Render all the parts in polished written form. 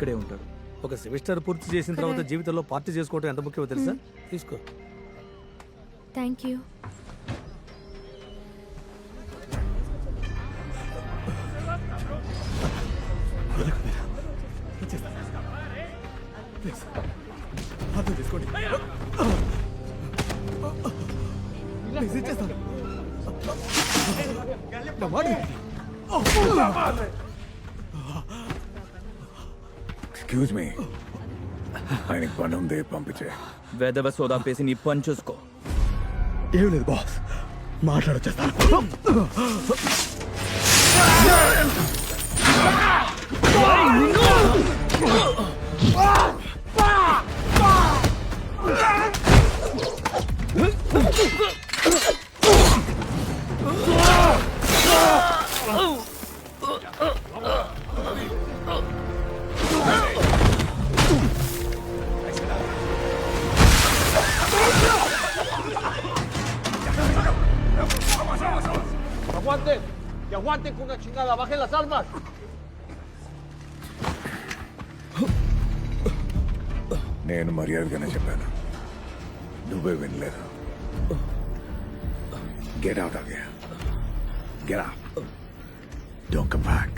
ఇక్కడే ఉంటాడు. ఒక సెమిస్టర్ పూర్తి చేసిన తర్వాత జీవితంలో పార్టీ చేసుకోవడం ఎంత ముఖ్యమో తెలుసా? తీసుకో. Thank you. అర్థం చేసుకోండి. ఎక్స్క్యూజ్ మీ, ఆయనకి పని ఉంది, పంపించే. వెదవ సోదా పేసి నీ పని చూసుకో. ఏం లేదు boss, మాట్లాడొచ్చేస్తాను. ¡Aguanten! ¡Que aguanten con una chingada! ¡Bajen las armas! నేను మర్యాదగానే చెప్పాను, నువ్వే వినలేదు. Get out of here. Get out. Don't come back.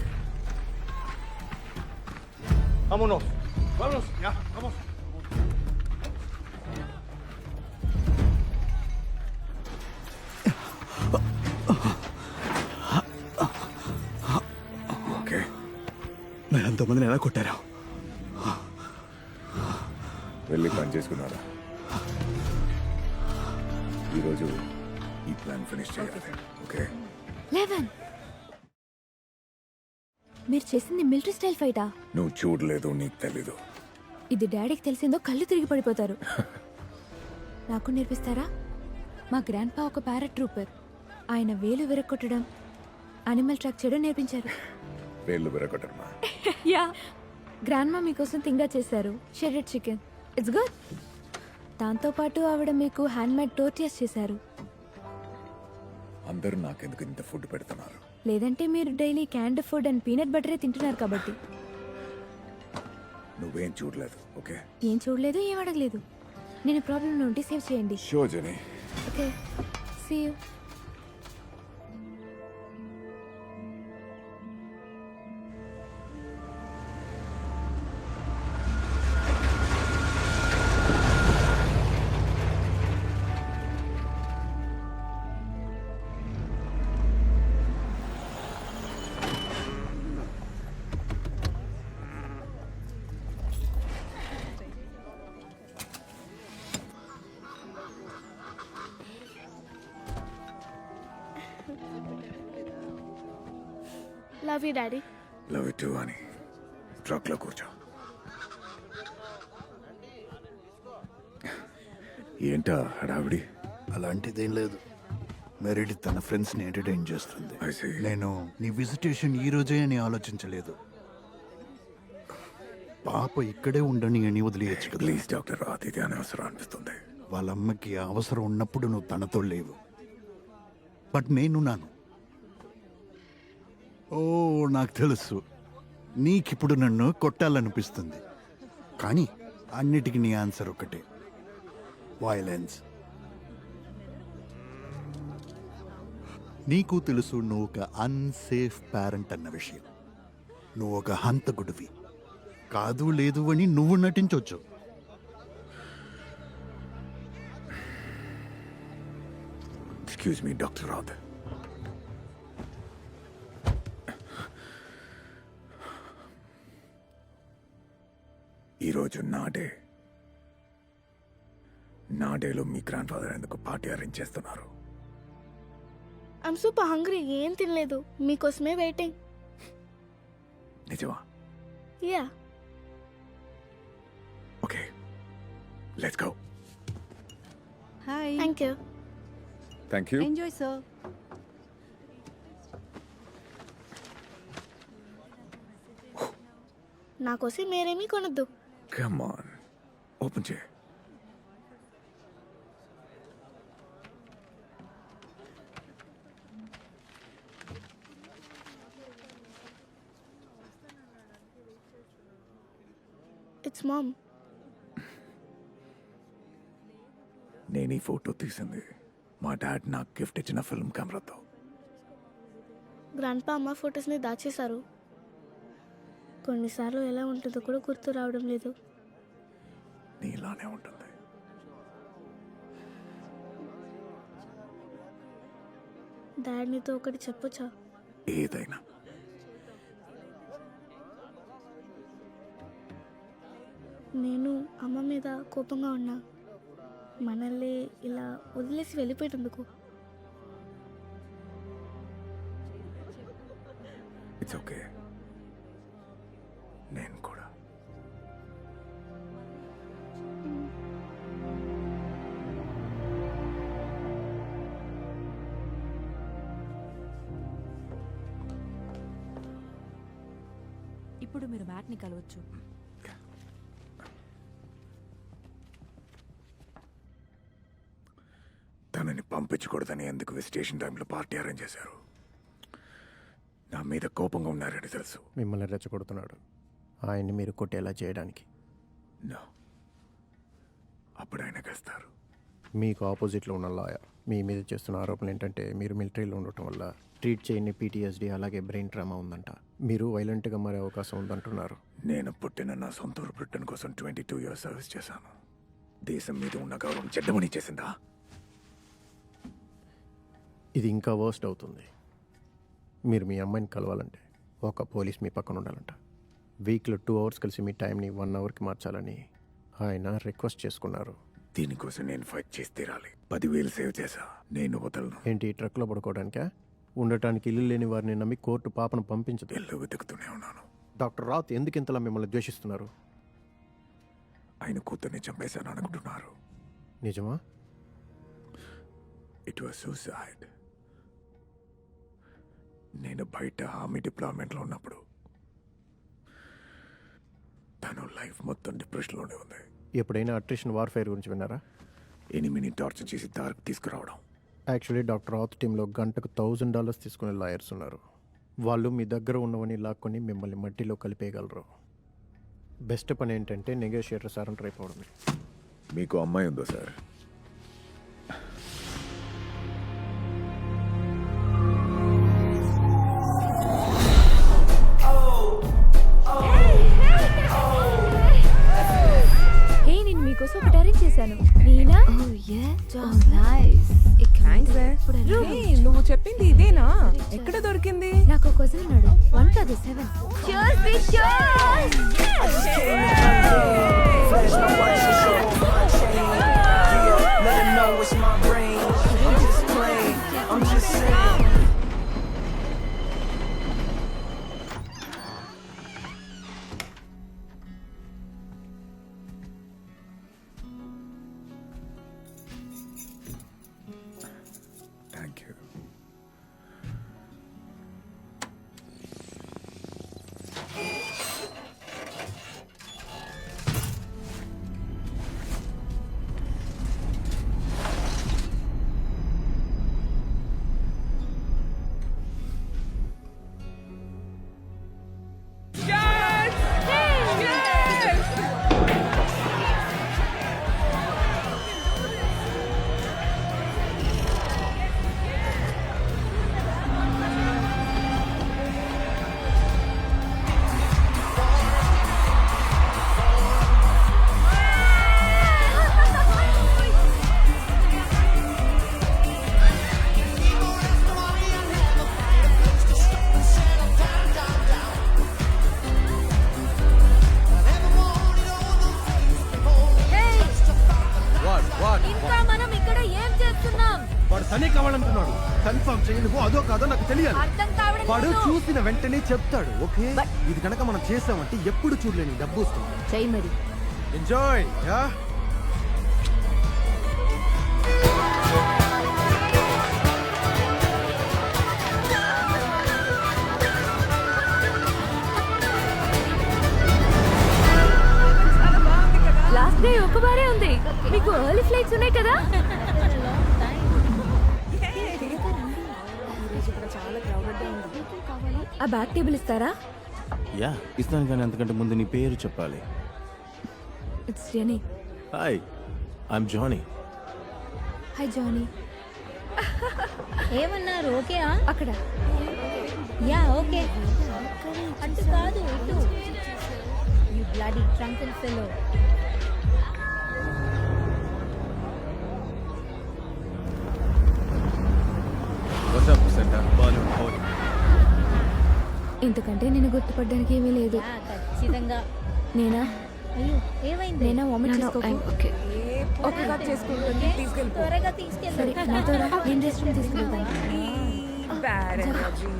¡Vámonos! ¡Vámonos! ¡Ya! ¡Vamos! Okay, నేను అంతమందిని ఎలా కొట్టారు? వెళ్ళి పని చేసుకున్నారా? ఈరోజు ఈ ప్లాన్ ఫినిష్ చేయాలి. ఓకే, 11. మీరు చేసింది మిలిటరీ స్టైల్ ఫైటా? నువ్వు చూడలేదు, నీకు తెలీదు. ఇది డాడీకి తెలిసిందో కళ్ళు తిరిగి పడిపోతారు. నాకు నేర్పిస్తారా? మా గ్రాండ్ పా ఒక పారా ట్రూపర్. ఆయన వేలు విరగొట్టడం, అనిమల్ ట్రాక్ చేయడం నేర్పించారు. వేళ్ళు విరగొట్టమ్మా. యా, గ్రాండ్ మా మీకోసం తింగా చేశారు, షెడెడ్ చికెన్. It's good. దాంతోపాటు ఆవిడ మీకు హ్యాండ్ మేడ్ టోర్టియాస్ చేశారు. అందరూ నాకెందుకు ఇంత ఫుడ్ పెడుతున్నారు? లేదంటే మీరు daily canned food and peanut బటరే తింటున్నారు కాబట్టి. నువ్వేం చూడలేదు. ఓకే, ఏం చూడలేదు, ఏం అడగలేదు. నేను ప్రాబ్లంలో ఉంటే సేవ్ చేయండి. షో జని. Okay, see you. Love you, Daddy. Love you too అని. ట్రక్ లో కూర్చో. ఏంటా హడావిడి? అలాంటిదేం లేదు. మెరిట్ తన ఫ్రెండ్స్ని ఎంటర్టైన్ చేస్తుంది. I see. నేను నీ విజిటేషన్ ఈ రోజే అని ఆలోచించలేదు. పాప ఇక్కడే ఉండని అని వదిలేయచ్చు కదా. ప్లీజ్ డాక్టర్, ఇది అనవసరం అనిపిస్తుంది. వాళ్ళ అమ్మకి అవసరం ఉన్నప్పుడు నువ్వు తనతో లేవు, బట్ నేనున్నాను. ఓ, నాకు తెలుసు నీకిప్పుడు నన్ను కొట్టాలనిపిస్తుంది, కానీ అన్నిటికీ నీ ఆన్సర్ ఒకటే, వైలెన్స్. నీకు తెలుసు నువ్వు ఒక అన్సేఫ్ పేరెంట్ అన్న విషయం. నువ్వు ఒక హంతకుడివి కాదు, లేదు అని నువ్వు నటించవచ్చు. Excuse me doctor రాద్. ఈరోజు నా డేలో మీ గ్రాండ్ ఫాదర్ ఎందుకు పార్టీ అరేంజ్ చేస్తున్నారు? I'm super hungry. ఏం తినలేదు, మీకోసమే వెయిటింగ్. నిజమా? Yeah. Okay, let's go. Hi. Thank you. Thank you. Enjoy sir. నా కోసం మీరేమీ కొనొద్దు. కమ్ ఆన్, ఓపెన్ చేయి. It's mom. నేను ఈ ఫోటో తీసింది మా డాడ్ నాకు గిఫ్ట్ ఇచ్చిన ఫిల్మ్ కెమెరాతో. గ్రాండ్ పా అమ్మ ఫొటోస్ని దాచేశారు. కొన్నిసార్లు ఎలా ఉంటుందో కూడా గుర్తు రావడం లేదు. నీలానే ఉంటుంది. డాడ్ నీతో ఒకటి చెప్పొచ్చా? ఏదైనా. నేను అమ్మ మీద కోపంగా ఉన్నా. మనల్ని ఇలా వదిలేసి వెళ్ళిపోయేటందుకు. It's okay. నేను కూడా. ఇప్పుడు మీరు మ్యాట్ని కలవచ్చు. తనని పంపించకూడదని ఎందుకు విజిటేషన్ టైంలో పార్టీ అరేంజ్ చేశారు? నా మీద కోపంగా ఉన్నారని తెలుసు. మిమ్మల్ని రెచ్చగొడుతున్నాడు, ఆయన్ని మీరు కొట్టేలా చేయడానికి. నో, అప్పుడు ఆయన గెలుస్తారు. మీకు ఆపోజిట్లో ఉన్న లాయర్ మీ మీద చేస్తున్న ఆరోపణలు ఏంటంటే మీరు మిలిటరీలో ఉండటం వల్ల ట్రీట్ చేయని PTSD అలాగే బ్రెయిన్ ట్రామా ఉందంట. మీరు వైలెంట్గా మారే అవకాశం ఉందంటున్నారు. నేను పుట్టిన నా సొంత ఊరు బ్రిటన్ కోసం 22 years సర్వీస్ చేశాను. దేశం మీద ఉన్న గౌరవం చెడ్డమని చేసిందా? ఇది ఇంకా వర్స్ట్ అవుతుంది. మీరు మీ అమ్మాయిని కలవాలంటే ఒక పోలీస్ మీ పక్కన ఉండాలంట. వీక్లో 2 hours కలిసి మీ టైంని 1 hourకి మార్చాలని ఆయన రిక్వెస్ట్ చేసుకున్నారు. దీనికోసం నేను ఫైట్ చేసి తీరాలి. 10,000 సేవ్ చేశా. నేను వదలను. ఏంటి, ట్రక్లో పడుకోవడానికా? ఉండటానికి ఇల్లు లేని వారిని నమ్మి కోర్టు పాపను పంపించదు. ఇల్లు వెతుకుతూనే ఉన్నాను. డాక్టర్ రాత్ ఎందుకు ఇంతలా మిమ్మల్ని ద్వేషిస్తున్నారు? ఆయన కూతుర్ని చంపేశాను అనుకుంటున్నారు. నిజమా? It was suicide. నేను బయట ఆర్మీ డిప్లాయ్మెంట్లో ఉన్నప్పుడు తను లైఫ్ మొత్తం డిప్రెషన్లోనే ఉంది. ఎప్పుడైనా అట్రిషన్ వార్ఫేర్ గురించి విన్నారా? ఎనిమిని టార్చర్ చేసి దారికి తీసుకురావడం. యాక్చువల్లీ డాక్టర్ రాత్ టీంలో గంటకు $1,000 తీసుకునే లాయర్స్ ఉన్నారు. వాళ్ళు మీ దగ్గర ఉన్నవని లాక్కొని మిమ్మల్ని మట్టిలో కలిపేయగలరు. బెస్ట్ పని ఏంటంటే నెగోషియేటర్ సరెండర్ అయిపోవడమే. మీకు అమ్మాయి ఉందో సార్? హే, నేను మీకోసం ఒకటి అరేంజ్ చేశాను. నేనా? నువ్వు చెప్పింది ఇదేనా? ఎక్కడ దొరికింది? నాకు ఒక cousin ఉన్నాడు. 1 కాదు 7. Thank you. వాడు తనే కావాలంటున్నాడు. కన్ఫర్మ్ చేయి నువ్వు, అదో కాదో నాకు తెలియాలి. వాడు చూసిన వెంటనే చెప్తాడు. ఓకే, ఇది కనుక మనం చేసామంటే ఎప్పుడు చూడలేని డబ్బు వస్తుంది. చెయ్యి మరి. ఎంజాయ్. లాస్ట్ డే ఒక బారే ఉంది. మీకు ఎర్లీ ఫ్లైట్స్ ఉన్నాయి కదా? ఆ బ్యాక్ టేబుల్ ఇస్తారా? యా ఇస్తాను, కానీ అంతకంటే ముందు నీ పేరు చెప్పాలి. It's Jenny. Hi, I'm Johnny. Hi Johnny. ఏమన్నారు? ఓకే అక్కడ యా ఓకే. అటు కాదు ఇటు. You bloody drunken fellow. ఇంతకంటే నేను గుర్తుపడడానికి ఏమీ లేదు. ఖచ్చితంగా. నేనా? అయ్యో ఏమైంది? నేనా వామిట్ చేసుకోకు. ఒక్కగా చేసుకుంటుంది తీసుకెళ్ళిపో. త్వరగా సరే తీసుకెళ్ళి. నాతో రా, నేను రెస్ట్ రూమ్ తీసుకెళ్తాను. Bad energy.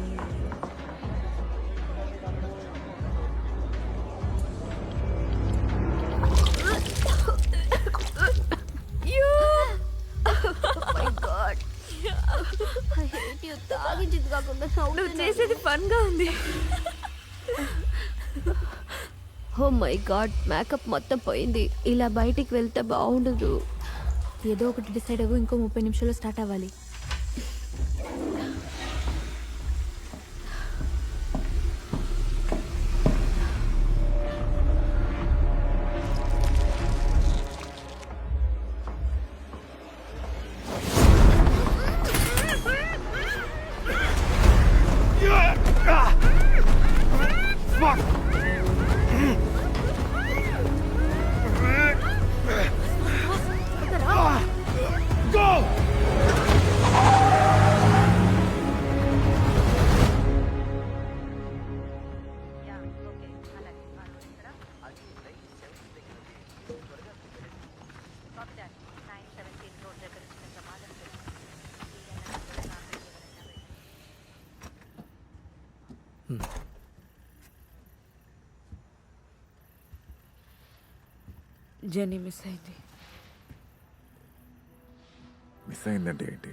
తాగించింది కాకుండా నువ్వు చేసేది ఫన్ గా ఉంది. ఓ మై గాడ్, మేకప్ మొత్తం పోయింది. ఇలా బయటికి వెళ్తే బాగుండదు. ఏదో ఒకటి డిసైడ్ అవ్వు, ఇంకో 30 నిమిషాల్లో స్టార్ట్ అవ్వాలి. జెనీ మిస్ అయింది. మిస్ అయిందంటే ఏంటి?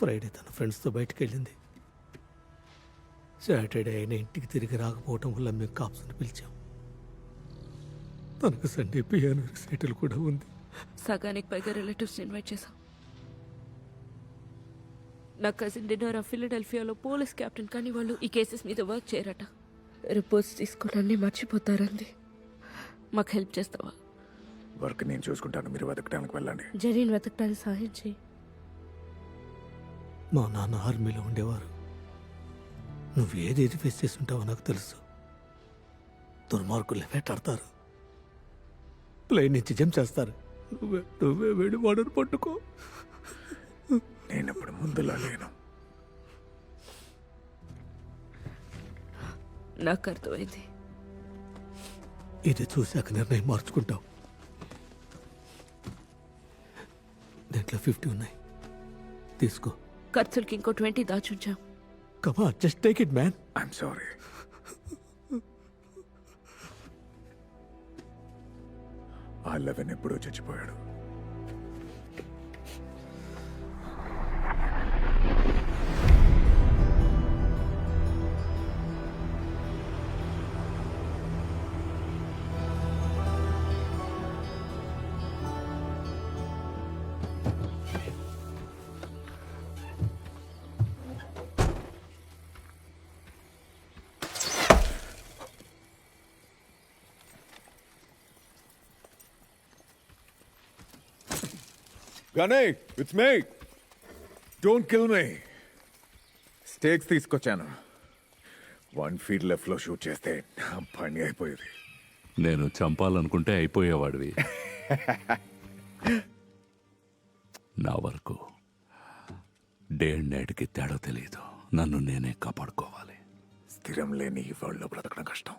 ఫ్రైడే తన ఫ్రెండ్స్తో బయటకు వెళ్ళింది. సాటర్డే అయిన ఇంటికి తిరిగి రాకపోవటం వల్ల మేము కాప్స్ని పిలిచాం. తనకు సండే పియానో రిసైటల్ కూడా ఉంది. సగానికి పైగా రిలేటివ్స్ ఇన్వైట్ చేశాం. నా కజిన్ డిన్నర్ ఫిలడెల్ఫియాలో పోలీస్ క్యాప్టెన్, కానీ వాళ్ళు ఈ కేసెస్ మీద వర్క్ చేయరట. రిపోర్ట్స్ తీసుకుని అన్నీ మర్చిపోతారంది. మాకు హెల్ప్ చేస్తావా? వర్క్ నేను చూసుకుంటాను, మీరు వెతకడానికి వెళ్ళండి. జెనీని వెతకడానికి సహాయం చేయి. మా నాన్న ఆర్మీలో ఉండేవారు. నువ్వు ఏదేది ఫేస్ చేసి ఉంటావో నాకు తెలుసు. దుర్మార్గులు వేటాడతారు, ప్లేన్ నుంచి జంప్ చేస్తారు. నువ్వే వేడి వాడని పట్టుకో. నేనప్పుడు ముందులా లేను. నాకు అర్థమైంది. ఇది చూశాక నిర్ణయం మార్చుకుంటావు. దీంట్లో 50 ఉన్నాయి, తీసుకో. ఖర్చులకి ఇంకో 20 దాచుంచాం. కమా, just take it man. I'm sorry. ఆ 11 ఎప్పుడో చచ్చిపోయాడు. గనే, it's me. Don't kill me. Stakes తీసుకొచ్చాను. 1 feet లెఫ్ట్ లో షూట్ చేస్తే నా పని అయిపోయేది. నేను చంపాలనుకుంటే అయిపోయేవాడివి. నా వరకు డే అండ్ నైట్కి తేడా తెలియదు. నన్ను నేనే కాపాడుకోవాలి. స్థిరం లేని ఈ వరల్డ్లో బ్రతకడం కష్టం.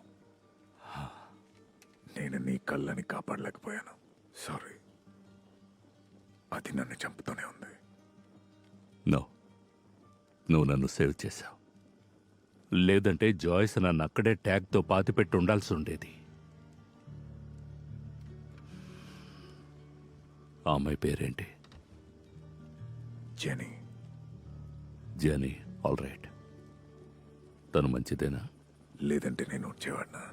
నేను నీ కళ్ళని కాపాడలేకపోయాను. సారీ. అది నన్ను చంపుతూనే ఉంది. నో, నువ్వు నన్ను సేవ్ చేశావు. లేదంటే జాయ్స్ నన్ను అక్కడే ట్యాగ్తో పాతిపెట్టి ఉండాల్సి ఉండేది. ఆ అమ్మాయి పేరేంటి? జెనీ. Jenny, all right. తను మంచిదేనా? లేదంటే నేను వచ్చేవాడినా?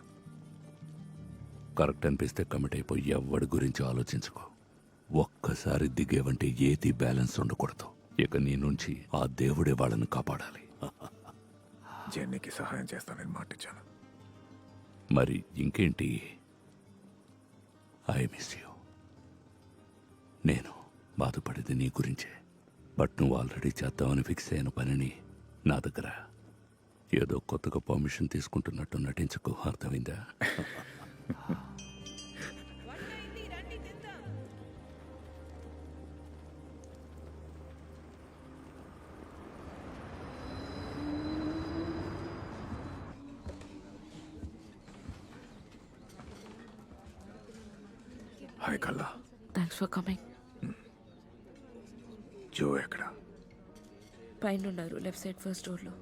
కరెక్ట్ అనిపిస్తే కమిట్ అయిపోయి ఎవడి గురించి ఆలోచించుకో. ఒక్కసారి దిగేవంటే ఏది బ్యాలెన్స్ ఉండకూడదు. ఇక నీ నుంచి ఆ దేవుడే వాళ్ళని కాపాడాలి. జెన్నీకి సహాయం చేస్తానని మాటిచ్చాను. మరి ఇంకేంటి? I miss you. నేను బాధపడేది నీ గురించే. బట్ నువ్వు ఆల్రెడీ చేద్దామని ఫిక్స్ అయిన పనిని నా దగ్గర ఏదో కొత్తగా పర్మిషన్ తీసుకుంటున్నట్టు నటించకు, అర్థమైందా? హాయ్ కల్లా. Thanks for coming. జో ఎక్కడ? పైన ఉన్నారు, లెఫ్ట్ సైడ్ ఫస్ట్ డోర్లో.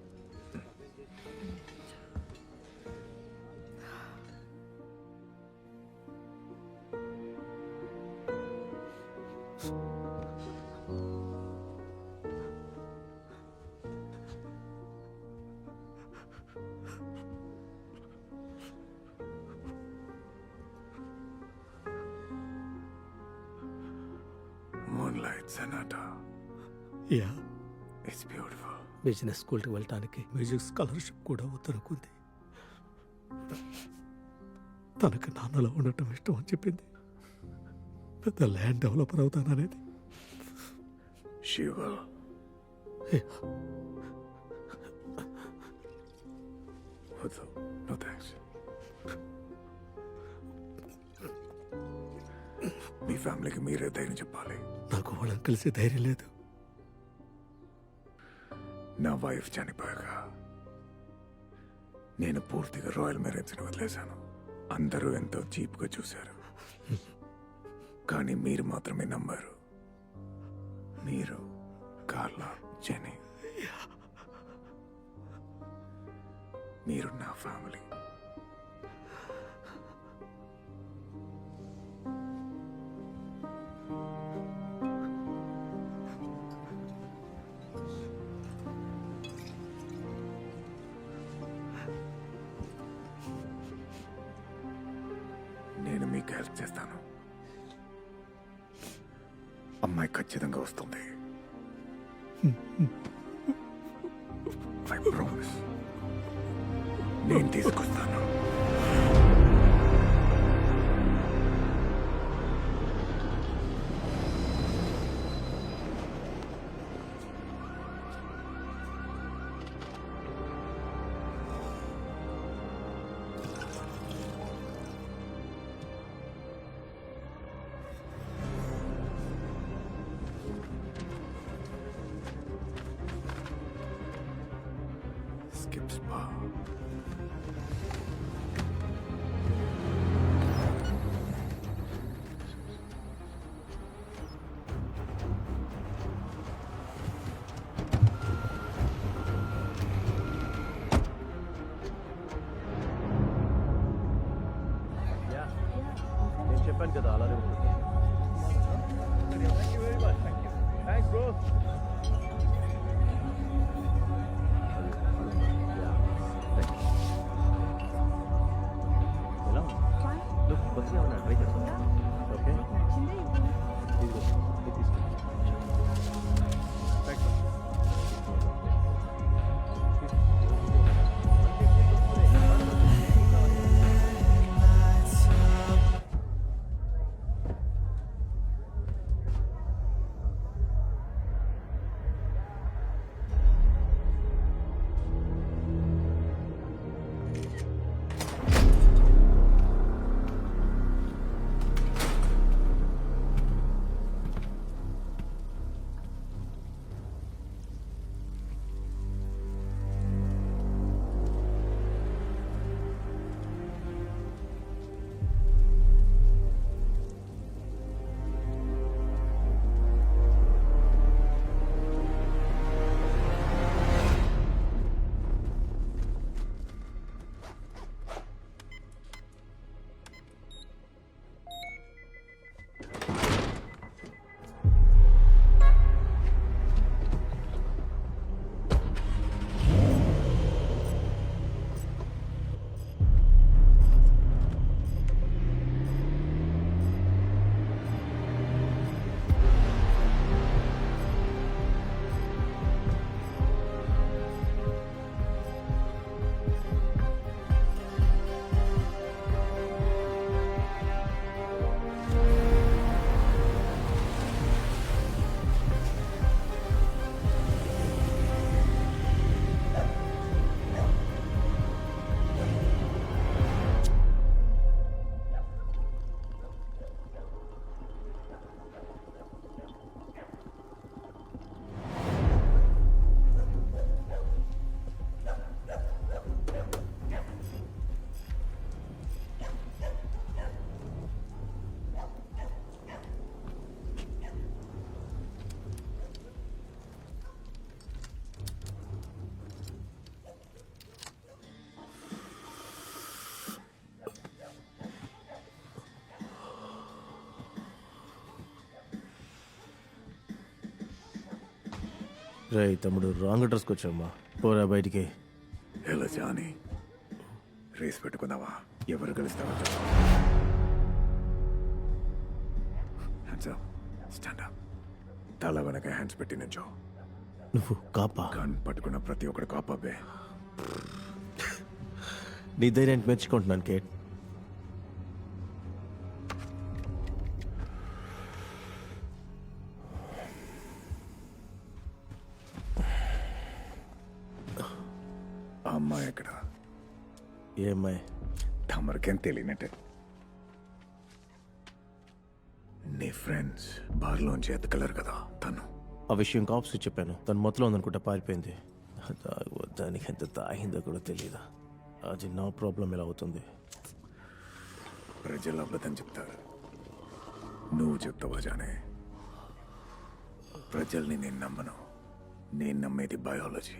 Moonlight Sonata. Yeah, It's beautiful. Business స్కూల్కి వెళ్ళటానికి మ్యూజిక్ స్కాలర్షిప్ కూడా వద్దనుకుంది. తనకు నాన్నలో ఉండటం ఇష్టం అని చెప్పింది. పెద్ద ల్యాండ్ డెవలపర్ అవుతాననేది. She will. వద్దు. No thanks. మీ ఫ్యామిలీకి మీరే ధైర్యం చెప్పాలి. నాకు వాళ్ళని కలిసే ధైర్యం లేదు. నా వైఫ్ చనిపోయాక నేను పూర్తిగా రాయల్ మ్యారేజ్ని వదిలేశాను. అందరూ ఎంతో చీప్గా చూశారు, కానీ మీరు మాత్రమే నమ్మారు. మీరు, కార్లా, జెనీ, మీరు నా ఫ్యామిలీ. నేను మీకు హెల్ప్ చేస్తాను. అమ్మాయి ఖచ్చితంగా వస్తుంది. I promise. నేను తీసుకొస్తాను. Skip Spa. నేను చెప్పాను కదా అలానే ఉంటుంది. ఎలా ఉంది? నువ్వు కొద్దిగా ఏమన్నా ట్రై చేస్తావా? ఓకే, ఇదిగో, ఇది తీసుకో. రే తమ్ముడు రాంగ్ అడ్రస్కి వచ్చామ్మా పోరా బయటికి. ఎలా జాని రేస్ పెట్టుకుందావా? ఎవరు గెలుస్తారో స్టాండ్ అప్. తల వెనక హ్యాండ్స్ పెట్టి నుంచో. నువ్వు కాపా? గన్ పట్టుకున్న ప్రతి ఒక్కడు కాపాబే. నీ ధైర్యానికి మెచ్చుకుంటున్నాను కేట్. అమ్మాయి ఎక్కడ? ఏ అమ్మాయి? తమరికేం తెలియనట్టే. నీ ఫ్రెండ్స్ బార్లోంచి ఎత్తకలరు కదా తను. ఆ విషయం కాప్స్ చెప్పాను. తను మొత్తంలో ఉందనుకుంటా పారిపోయింది. దానికి ఎంత తాగిందో కూడా తెలియదా. అది నా ప్రాబ్లం ఎలా అవుతుంది? ప్రజలు అబద్ధం చెప్తారు, నువ్వు చెప్తావా జానే? ప్రజల్ని నేను నమ్మను. నేను నమ్మేది బయాలజీ.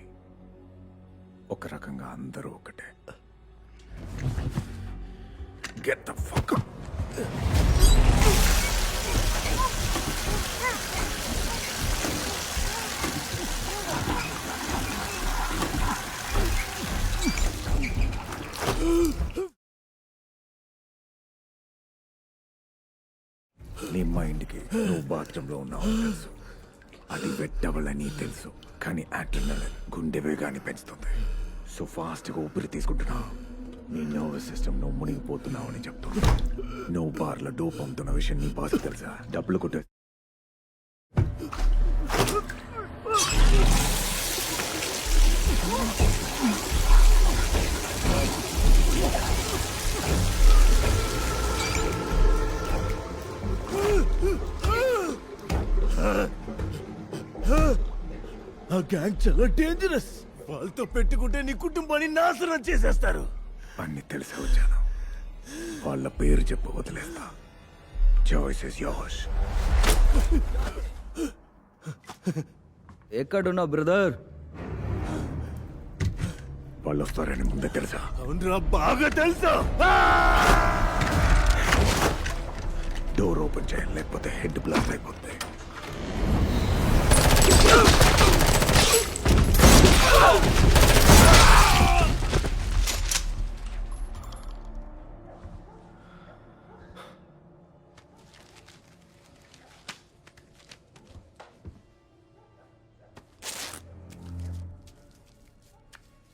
ఒక రకంగా అందరూ ఒకటే. Get the fuck up. నీ మైండ్కి నువ్వు బాత్రూంలో ఉన్నావు తెలుసు, అది వెట్టవలని తెలుసు, కానీ ఆడ్రినలిన్ గుండె వేగాన్ని పెంచుతుంది. సో ఫాస్ట్గా ఊపిరి తీసుకుంటున్నావు. నీ నర్వస్ సిస్టమ్ నువ్వు మునిగిపోతున్నావు అని చెప్తున్నా. నువ్వు బార్లో డోప్ అమ్ముతున్న విషయం నీ బాస్ తెలుసా? డబ్బులు కొట్టే ఆ గ్యాంగ్ చాలా డేంజరస్. వాళ్ళతో పెట్టుకుంటే నీ కుటుంబాన్ని నాశనం చేసేస్తారు. అన్ని తెలిసి వచ్చాను. వాళ్ళ పేరు చెప్పు వదిలేస్తా. Choice is yours. ఎక్కడున్నావు బ్రదర్? వాళ్ళు వస్తారని ముందే తెలుసా? అవునరా, బాగా తెలుసా. డోర్ ఓపెన్ చేయాలి, లేకపోతే హెడ్ బ్లాస్ట్ అయిపోతుంది.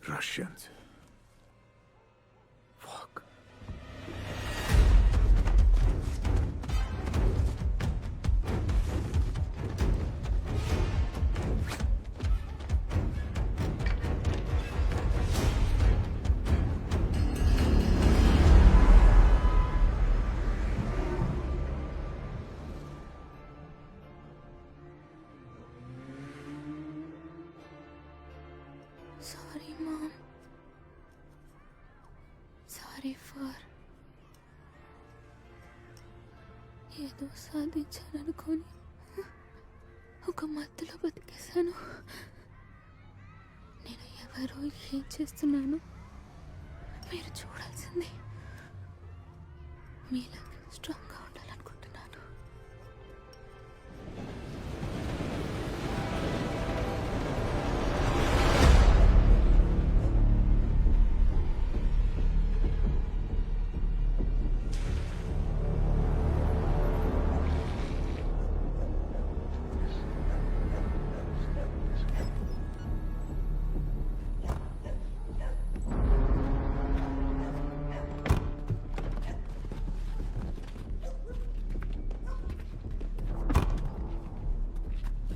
Russians. Fuck. Sorry ma'am. Sorry for ఏదో సాధించాలనుకొని ఒక మత్తులో బతికేశాను. నేను ఎవరో ఏం చేస్తున్నాను మీరు చూడాల్సిందే. మీలా స్ట్రాంగ్గా ఉండాలనుకుంటున్నాను.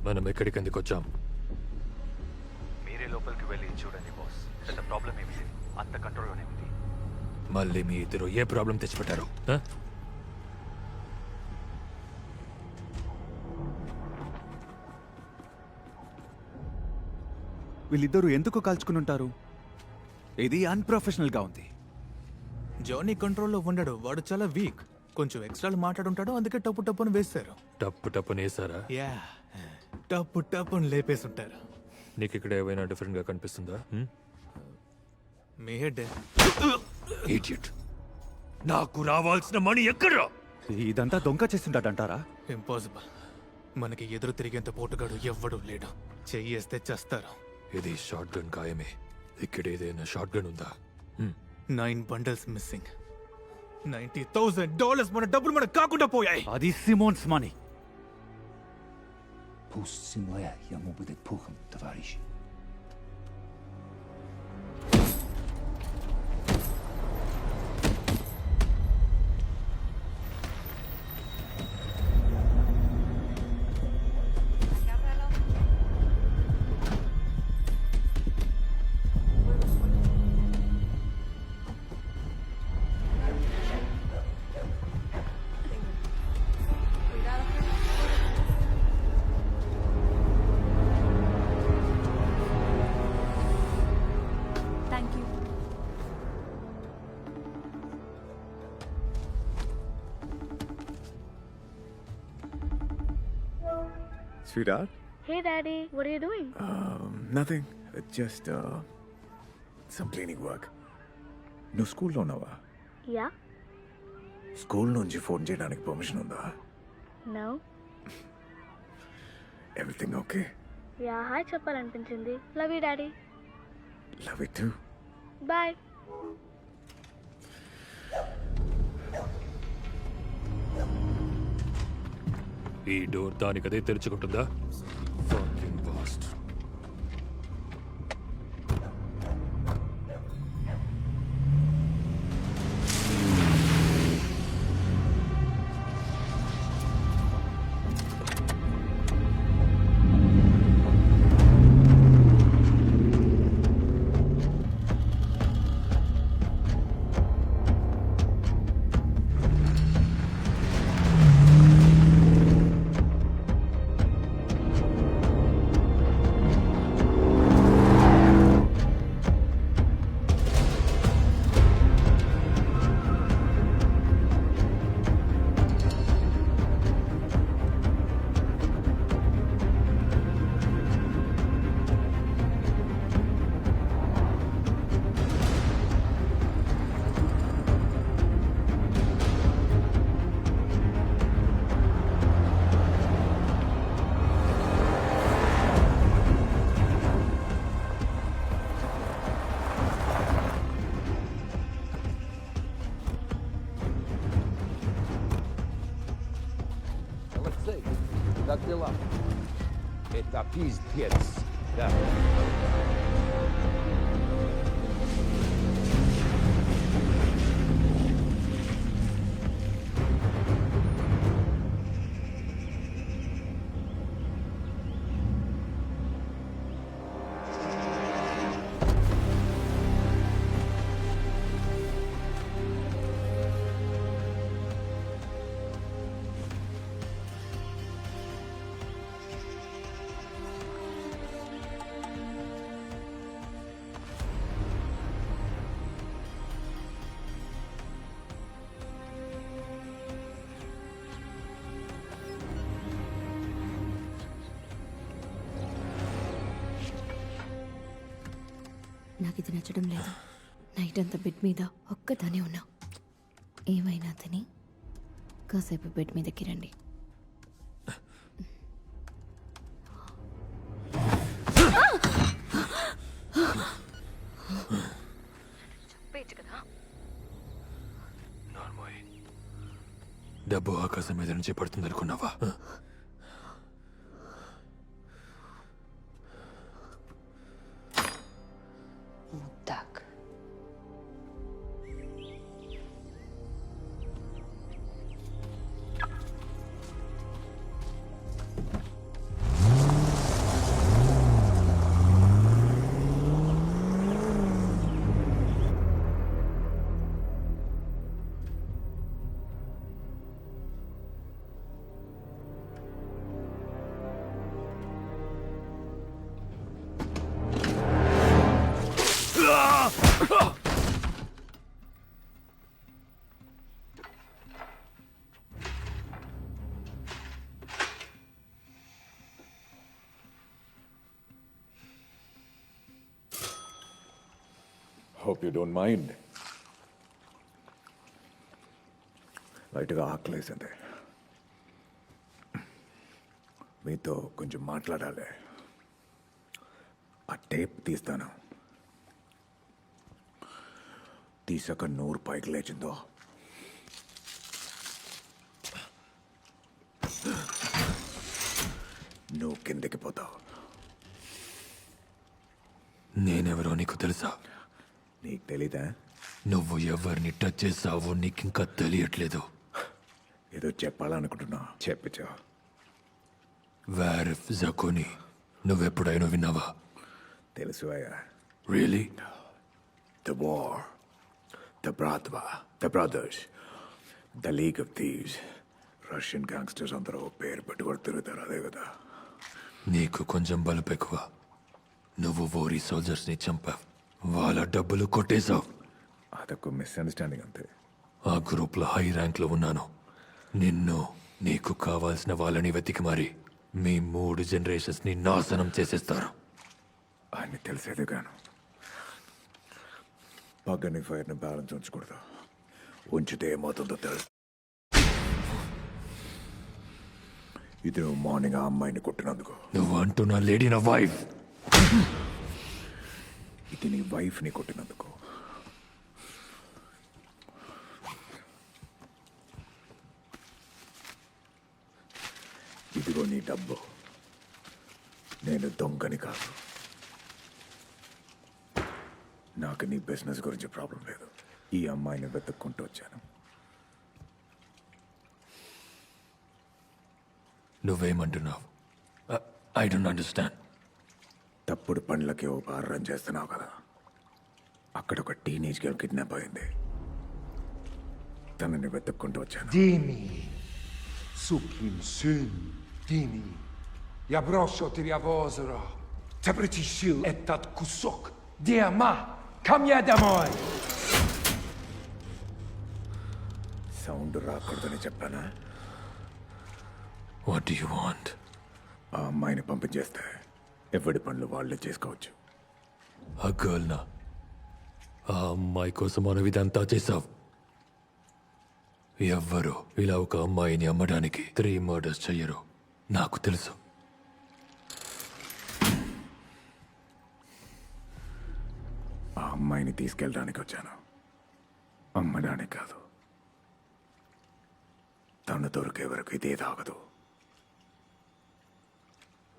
మనం ఎక్కడికి ఎందుకు వచ్చాం? మీరే లోపలికి వెళ్ళి చూడండి బాస్. పెద్ద ప్రాబ్లం ఏమి లేదు, అంత కంట్రోల్లోనే ఉంది. మళ్ళీ మీ ఇద్దరు ఏ ప్రాబ్లం తెచ్చిపెట్టారు? వీళ్ళిద్దరూ ఎందుకు కాల్చుకుని ఉంటారు? ఇది అన్ప్రొఫెషనల్ గా ఉంది. జానీ కంట్రోల్లో ఉండడు, వాడు చాలా వీక్. కొంచెం ఎక్స్ట్రాలు మాట్లాడుంటాడు, అందుకే టప్పు టప్పును వేస్తారు. టప్పు టప్పుని వేసారా? యా, టప్పు టప్పును లేపేసుంటారు. నీకు ఇక్కడ ఏమైనా డిఫరెంట్ గా కనిపిస్తుందా? మీ హెడ్ ఇడియట్. నాకు రావాల్సిన మనీ ఎక్కడ? ఇదంతా దొంగ చేస్తుంటాడంటారా? ఇంపాసిబుల్. మనకి ఎదురు తిరిగేంత పోటుగాడు ఎవ్వడూ లేడు. చెయ్యేస్తే చేస్తారు. ఇది షార్ట్ గన్ ఖాయమే. ఇక్కడ ఏదైనా షార్ట్ గన్ ఉందా? 9 బండల్స్ మిస్సింగ్. $90,000 మన డబ్బులు మనకు కాకుండా పోయాయి. అది Simmons money. Пусть земля ему будет пухом, товарищ. Thank you. Sweetheart? Hey daddy, what are you doing? Nothing. Just some cleaning work. నువ్వు స్కూల్లో ఉన్నావా? Yeah? స్కూల్ నుంచి ఫోన్ చేయడానికి పర్మిషన్ ఉందా? No? Everything okay? Yeah, hi చెప్పాలనిపించింది. Love you daddy. Love it to. Bye. ఈ door దానికదే తెరుచుకుంటుందా? Fucking bastard. Алексей, как дела? Это пиздец. Да. నాకు ఇది నచ్చడం లేదు. నైట్ అంతా బెడ్ మీద ఒక్కదానే ఉన్నా. ఏమైనా తిని కాసేపు బెడ్ మీదకి రండి. డబ్బు ఆకాశం మీద నుంచి పడుతుంది అనుకున్నావా? Так. Hope you don't mind. లైట్గా ఆకలేసింది. మీతో కొంచెం మాట్లాడాలి. ఆ టేప్ తీస్తాను. తీసాక నూరు పైకి లేచిందో నువ్వు కిందకి పోతావు. నేనెవరో నీకు తెలుసా? నీకు తెలీదా? నువ్వు ఎవరిని టచ్ చేసావో నీకింకా తెలియట్లేదు. ఏదో చెప్పాలనుకుంటున్నా, చెప్పించా. వారిఫ్ జకోని నువ్వెప్పుడైనా విన్నావా? తెలుసు అయ్యా. Really? The war, the Bratva, the Brothers, the League of Thieves, Russian gangsters అందరూ పేరు పెట్టుకొని తిరుగుతారు, అదే కదా? నీకు కొంచెం బలుపు ఎక్కువ. నువ్వు ఓరి సోల్జర్స్ని చంపావు, వాళ్ళ డబ్బులు కొట్టేశావు. అదొక మిస్అండర్స్టాండింగ్ అంతే. ఆ గ్రూప్లో హై ర్యాంక్లో ఉన్నాను. నిన్ను, నీకు కావాల్సిన వాళ్ళని వెతికి మరి మీ 3 జనరేషన్స్ని నాశనం చేసేస్తారు. అని తెలిసేది గాను. పగ్గని ఫైర్ని బ్యాలెన్స్ ఉంచకూడదు. ఉంచితే ఏమవుతుందో తెలుసు. ఇది నువ్వు మార్నింగ్ ఆ అమ్మాయిని కొట్టినందుకు. నువ్వు అంటున్నా లేడీ నా వైఫ్. ఇది నీ వైఫ్ని కొట్టినందుకు. ఇదిగో నీ డబ్బు. నేను దొంగని కాదు. నాకు నీ బిజినెస్ గురించి ప్రాబ్లం లేదు. ఈ అమ్మాయిని వెతుక్కుంటూ వచ్చాను. నువ్వేమంటున్నావు? I don't understand. తప్పుడు పనులకి ఓ బార్ రన్ చేస్తున్నావు కదా. అక్కడ ఒక టీనేజ్ గర్ల్ కిడ్నాప్ అయింది. తనని వెతుక్కుంటూ వచ్చాను. Dimmi, sukim syn, dimmi. Ja brosio ty riavosero. Te przyciszył etat kusok. Diama, kam ja domoj. Sound రాకూడదని చెప్పానా? What do you want? ఆ అమ్మాయిని పంపించేస్తే ఎవడి పనులు వాళ్ళే చేసుకోవచ్చు. ఆ గర్ల్ నా, ఆ అమ్మాయి కోసం మనం ఇదంతా చేశావు. ఎవ్వరు ఇలా ఒక అమ్మాయిని అమ్మడానికి 3 మర్డర్స్ చెయ్యరు, నాకు తెలుసు. ఆ అమ్మాయిని తీసుకెళ్ళడానికి వచ్చాను, అమ్మడానికి కాదు. తను దొరికే వరకు ఇదే తాగదు.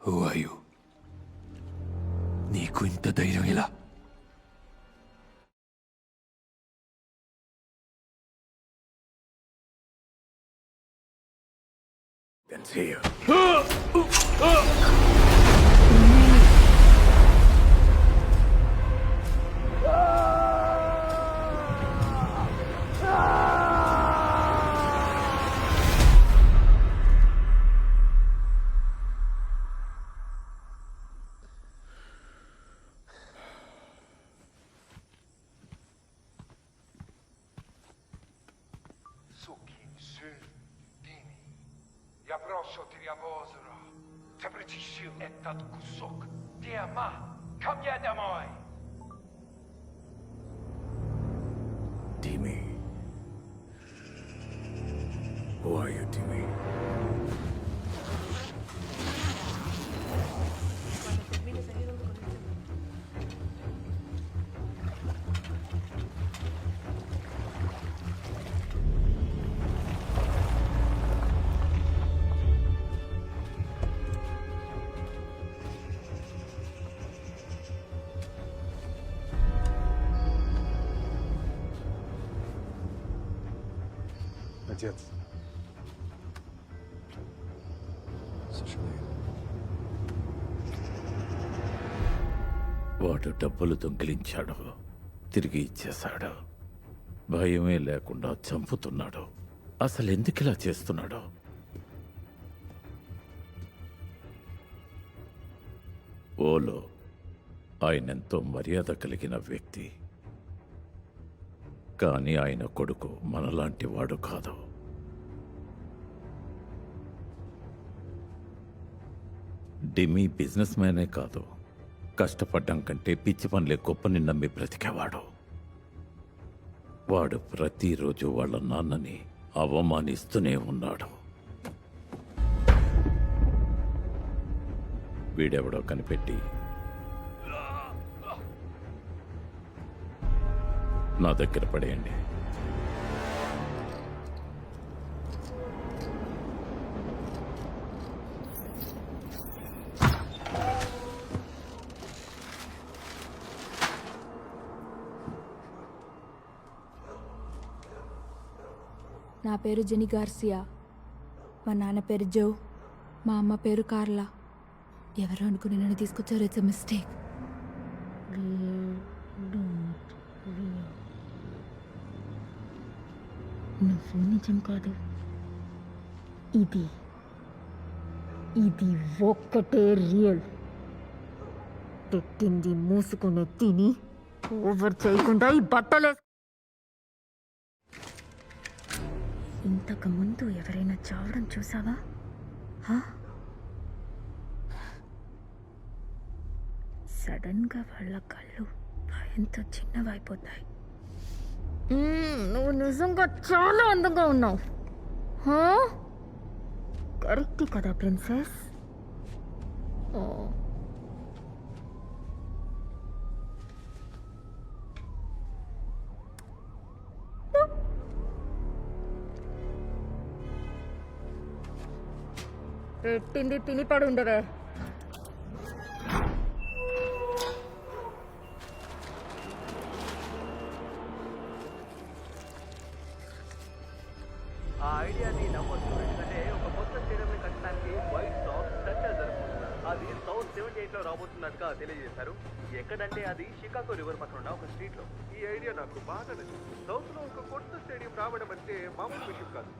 Who are you? నీకు ఇంత ధైర్యం ఇలా? Then see you. Sukim syn, dimmi. Ja brosio ty riavosero. Te przyciszył etat kusok. Diama, kam ja domoj. Timmy. Who are you, Timmy? Отец. Сожалею. వాడు డబ్బులు దొంగిలించాడు, తిరిగి ఇచ్చేశాడు. భయమే లేకుండా చంపుతున్నాడు. అసలు ఎందుకు ఇలా చేస్తున్నాడు? ఓలో ఆయనెంతో మర్యాద కలిగిన వ్యక్తి, కానీ ఆయన కొడుకు మనలాంటి వాడు కాదు. డిమీ బిజినెస్ మ్యానే కాదు, కష్టపడ్డం కంటే పిచ్చి పనులే గొప్పని నమ్మి బ్రతికేవాడు. వాడు ప్రతిరోజు వాళ్ళ నాన్నని అవమానిస్తూనే ఉన్నాడు. వీడెవడో కనిపెట్టి నా దగ్గర పడేయండి. నా పేరు జెనీ గార్సియా. మా నాన్న పేరు జో. మా అమ్మ పేరు కార్లా. ఎవరు అనుకుని నన్ను తీసుకొచ్చారు? It's a mistake. నువ్వు నిజం కాదు. ఇది ఇది ఒక్కటే రియల్. పెట్టింది మూసుకుని తిని ఓవర్ చేయకుండా ఈ బట్టలే. ఇంతకు ముందు ఎవరైనా చావడం చూసావా? సడన్ గా వాళ్ళ కళ్ళు భయంతో చిన్నవైపోతాయి. నువ్వు నిజంగా చాలా అందంగా ఉన్నావు. కరెక్ట్ కదా ప్రిన్సెస్? పెట్టింది తిని పడి ఉండవే. ఆ ఐడియాని నమ్మొచ్చు, ఎందుకంటే ఒక కొత్త స్టేడియం కట్టడానికి వైట్ సాక్స్ చర్చలు జరుపుతున్నారు. అది సౌత్ 78లో రాబోతున్నట్టుగా తెలియజేశారు. ఎక్కడంటే అది షికాగో రివర్ పక్కన ఉన్న ఒక స్ట్రీట్ లో. ఈ ఐడియా నాకు బాగా నచ్చింది. సౌత్ లో ఒక కొత్త స్టేడియం రావడం అంటే మామూలు విషయం కాదు.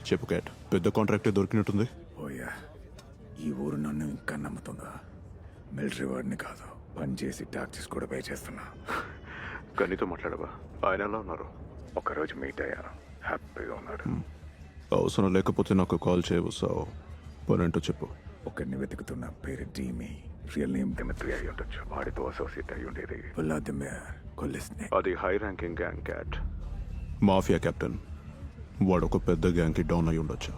చెప్పు క్యాట్, పెద్ద కాంట్రాక్టే దొరికినట్టుంది. ఓయా, ఈ ఊరు నన్ను ఇంకా నమ్ముతుందా? మిలిటరీ వాడిని కాదు, పని చేసి టాక్సీస్ కూడా పే చేస్తున్నా. గనితో మాట్లాడవా? ఆయన ఎలా ఉన్నారు? ఒకరోజు మీట్ అయ్యాను, హ్యాపీగా ఉన్నాడు. అవసరం లేకపోతే నాకు కాల్ చేయవు. సో పనేంటో చెప్పు. ఒకరిని వెతుకుతున్న, పేరు డీమీ. రియల్ నేమ్ డిమిత్రి అయి ఉండొచ్చు. వాడితో అసోసియేట్ అయి ఉండేది వ్లాదిమిర్ కొలిస్నే. అది high ranking gang cat, mafia captain. వాడు ఒక పెద్ద గ్యాంగ్కి డౌన్ అయి ఉండొచ్చు.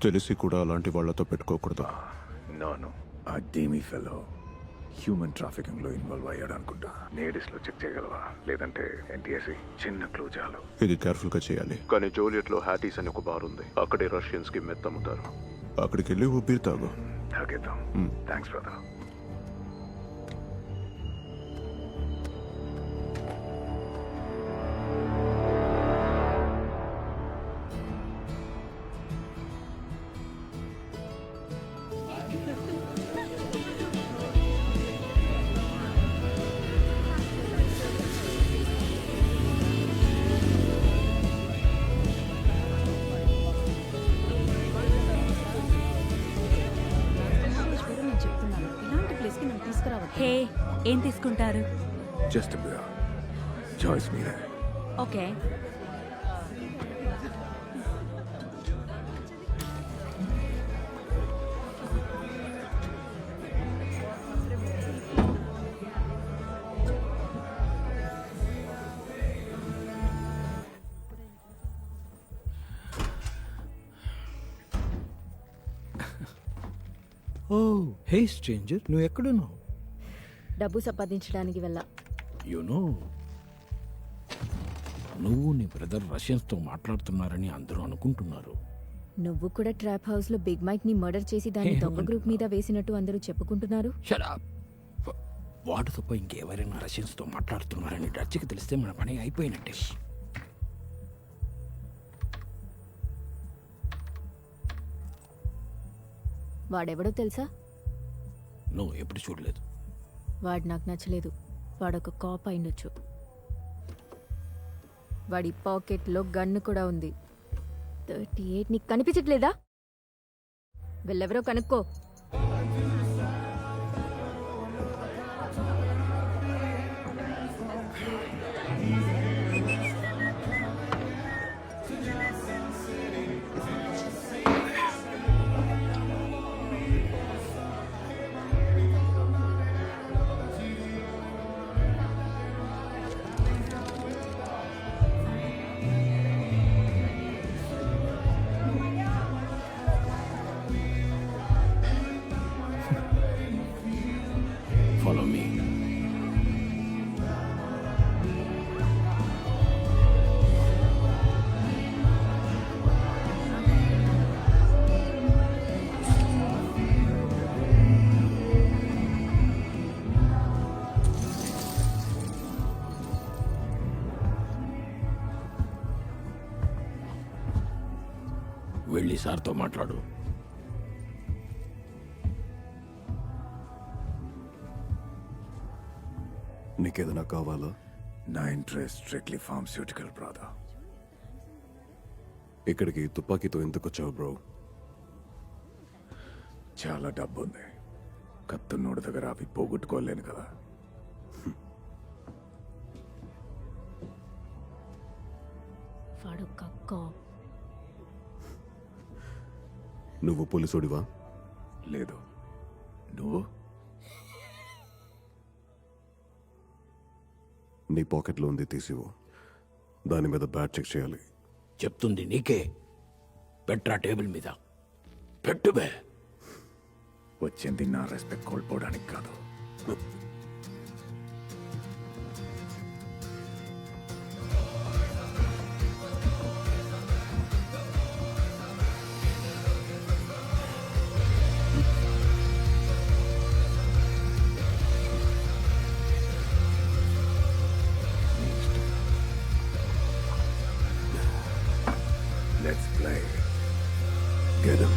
తెలిసి కూడా అలాంటి వాళ్లతో పెట్టుకోకూడదు. నోను, ఆ డీమీ ఫెలో హ్యూమన్ ట్రాఫికింగ్ లో ఇన్వాల్వ్ అయ్యాడు అనుకుంటా. నేడిస్ లో చెక్ చేయగలవా? లేదంటే ఎన్టీఎస్సి చిన్న క్లూ చాలు. ఇది కేర్ఫుల్ గా చేయాలి. కానీ జోలియట్ లో హ్యాటీస్ అని ఒక బార్ ఉంది. అక్కడే రష్యన్స్ కి మెత్త అమ్ముతారు. అక్కడికి వెళ్ళి ఉబ్బిరి తాగు. తాగేద్దాం. Thanks brother. హే, ఏం తీసుకుంటారు? జస్ట్ చాయిస్ మీరే. ఓకే. ఓ హే స్ట్రేంజర్, నువ్వు ఎక్కడున్నావు? డబ్బు సంపాదించడానికి వెళ్ళా. యునో, నువ్వు నీ బ్రదర్ రష్యన్స్తో మాట్లాడుతున్నారని అందరూ అనుకుంటున్నారు. నువ్వు కూడా ట్రాప్ హౌస్ లో బిగ్ మైక్ ని మర్డర్ చేసి దాన్ని దొంగ గ్రూప్ మీద వేసినట్టు అందరూ చెప్పుకుంటున్నారు. వాడు తప్ప ఇంకెవరైనా రష్యన్స్తో మాట్లాడుతున్నారని డచ్కి తెలిస్తే మన పని అయిపోయినట్టే. వాడెవడో తెలుసా? నువ్వు ఎప్పుడు చూడలేదు. వాడు నాకు నచ్చలేదు. వాడొక కాప్ అయిండొచ్చు. వాడి పాకెట్లో గన్ను కూడా ఉంది. 38 నీకు కనిపించట్లేదా? వెళ్ళెవరో కనుక్కో. వెళ్ళి సార్తో మాట్లాడు. నీకేదైనా కావాలా? నా ఇంట్రెస్ట్ స్ట్రిక్ట్లీ ఫార్మస్యూటికల్ బ్రదర్. ఇక్కడికి తుపాకీతో ఎందుకు వచ్చావు బ్రో? చాలా డబ్బు ఉంది, కత్తున్నోడి దగ్గర అవి పోగొట్టుకోలేను కదా. వాడు కక్క. నువ్వు పోలీసుడివా? లేదు. నువ్వు? నీ పాకెట్లో ఉంది, తీసివు. దాని మీద బ్యాట్ చెక్ చేయాలి. చెప్తుంది నీకే. పెట్రా టేబుల్ మీద. పెట్టుబే. వచ్చింది నా రెస్పెక్ట్ కోల్పోవడానికి కాదు. Let's play. Get him.